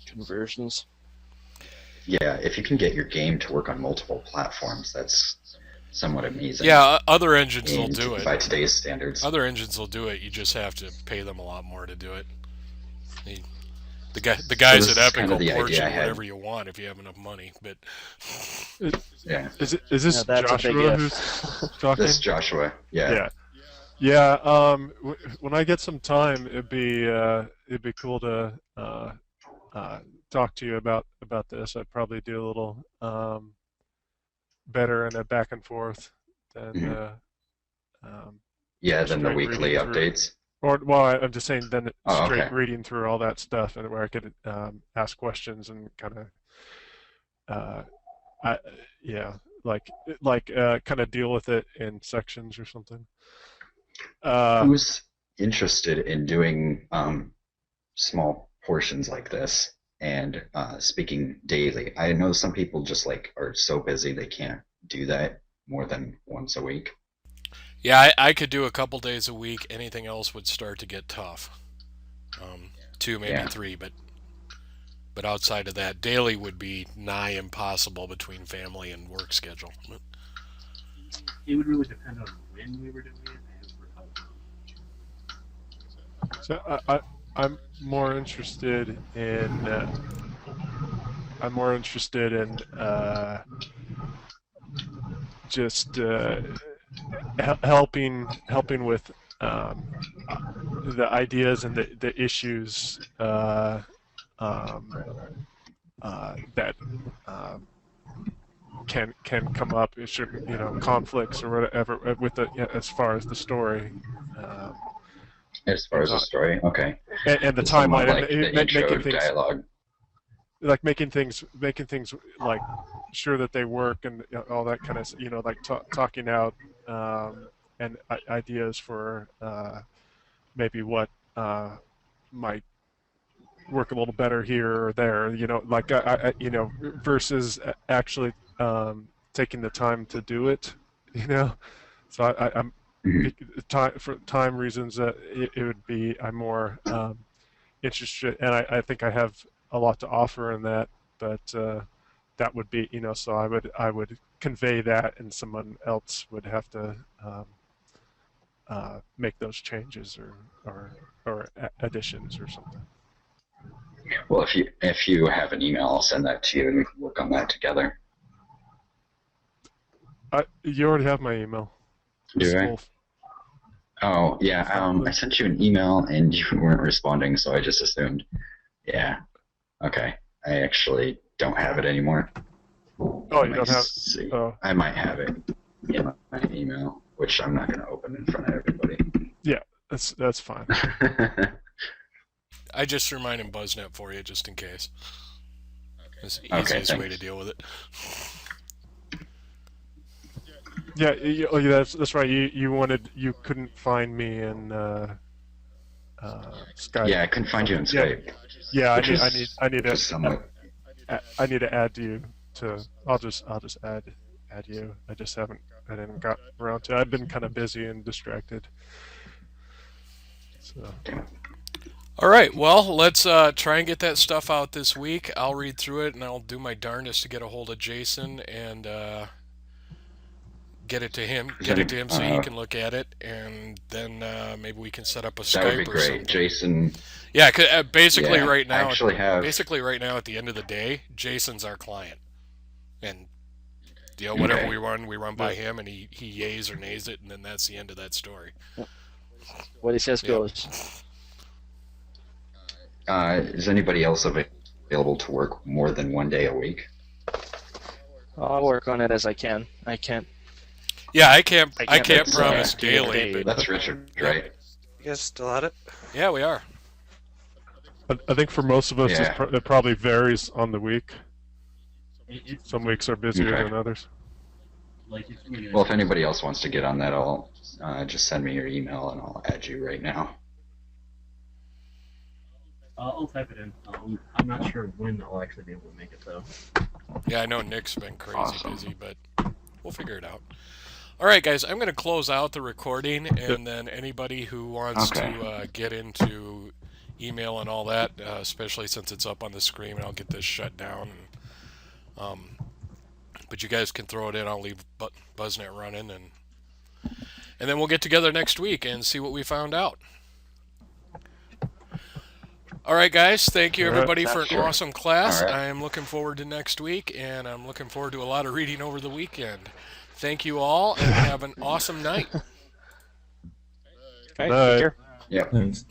conversions. yeah. If you can get your game to work on multiple platforms, that's somewhat amazing. Yeah, other engines will in, do it. by today's standards. Other engines will do it. You just have to pay them a lot more to do it. The guys this at is Epic kind will of the port idea you I had. whatever you want if you have enough money. But Yeah, Is this Yeah, that's a big Joshua if. who's talking? this is Joshua. Yeah. Yeah. When I get some time, it'd be cool to talk to you about this. I'd probably do a little better in a back and forth than Mhm. um, Yeah, then the straight weekly reading through. updates. Or well, I'm just saying then Oh, straight okay. reading through all that stuff and where I could ask questions and kind of I yeah like kind of deal with it in sections or something. Who's interested in doing small portions like this and speaking daily? I know some people just like are so busy they can't do that more than once a week. yeah, I could do a couple days a week. Anything else would start to get tough. 2, maybe Yeah. 3, but outside of that, daily would be nigh impossible between family and work schedule. It would really depend on when we were doing it and for how long. So I'm more interested in just helping with the ideas and the issues that can come up, conflicts or whatever with as far as the story. As far as the story, okay. And the It's somewhat timeline like and the intro making things dialogue. like making things like sure that they work and all that kind of like talking out and ideas for maybe what might work a little better here or there, like versus actually taking the time to do it, so I'm Mhm. for time reasons it would be I'm more interested, and I think I have a lot to offer in that, but that would be so I would convey that, and someone else would have to make those changes or additions or something. Well, if you have an email, I'll send that to you, and we can work on that together. You already have my email. Do I? Oh, yeah. I sent you an email, and you weren't responding, so I just assumed. Yeah. Okay. I actually don't have it anymore. Oh, you don't have? See. Oh. I might have it in my email, which I'm not going to open in front of everybody. Yeah, that's fine. I just threw mine in BuzzNet for you, just in case. It's the Okay, easiest way thanks. to deal with it. Yeah, that's right. You couldn't find me in Skype. Yeah, I couldn't find you in Skype. Yeah, I need to add you to. I'll just add you. I didn't got around to. I've been kind of busy and distracted. So. All right, well, let's try and get that stuff out this week. I'll read through it, and I'll do my darndest to get a hold of Jason and get it to him so he can look at it, and then maybe we can set up a Skype that would be or great. something. Jason. Yeah, basically Yeah, right now, basically right now at the end of the day, Jason's our client, and whatever we run by him, and he yays or nays it, and then that's the end of that story. What he says goes. Is anybody else available to work more than one day a week? I'll work on it as I can. I can't. Yeah, I can't promise promise daily, but That's Richard, right? You guys still at it? yeah, we are. I think for most of us, Yeah. it probably varies on the week. Some weeks are busier Okay. than others. Well, if anybody else wants to get on that, I'll just send me your email and I'll add you right now. I'll type it in. I'm not sure when I'll actually be able to make it though. Yeah, I know Nick's been crazy Awesome. busy, but we'll figure it out. All right, guys, I'm going to close out the recording, and then anybody who wants Okay. to get into email and all that, especially since it's up on the screen, I'll get this shut down. But you guys can throw it in. I'll leave BuzzNet running, and then we'll get together next week and see what we found out. All right, guys. Thank you, All right. everybody, for an Sure. awesome class. All right. I am looking forward to next week, and I'm looking forward to a lot of reading over the weekend. Thank you all, and have an awesome night. Okay, Bye. take care. Yep. Thanks.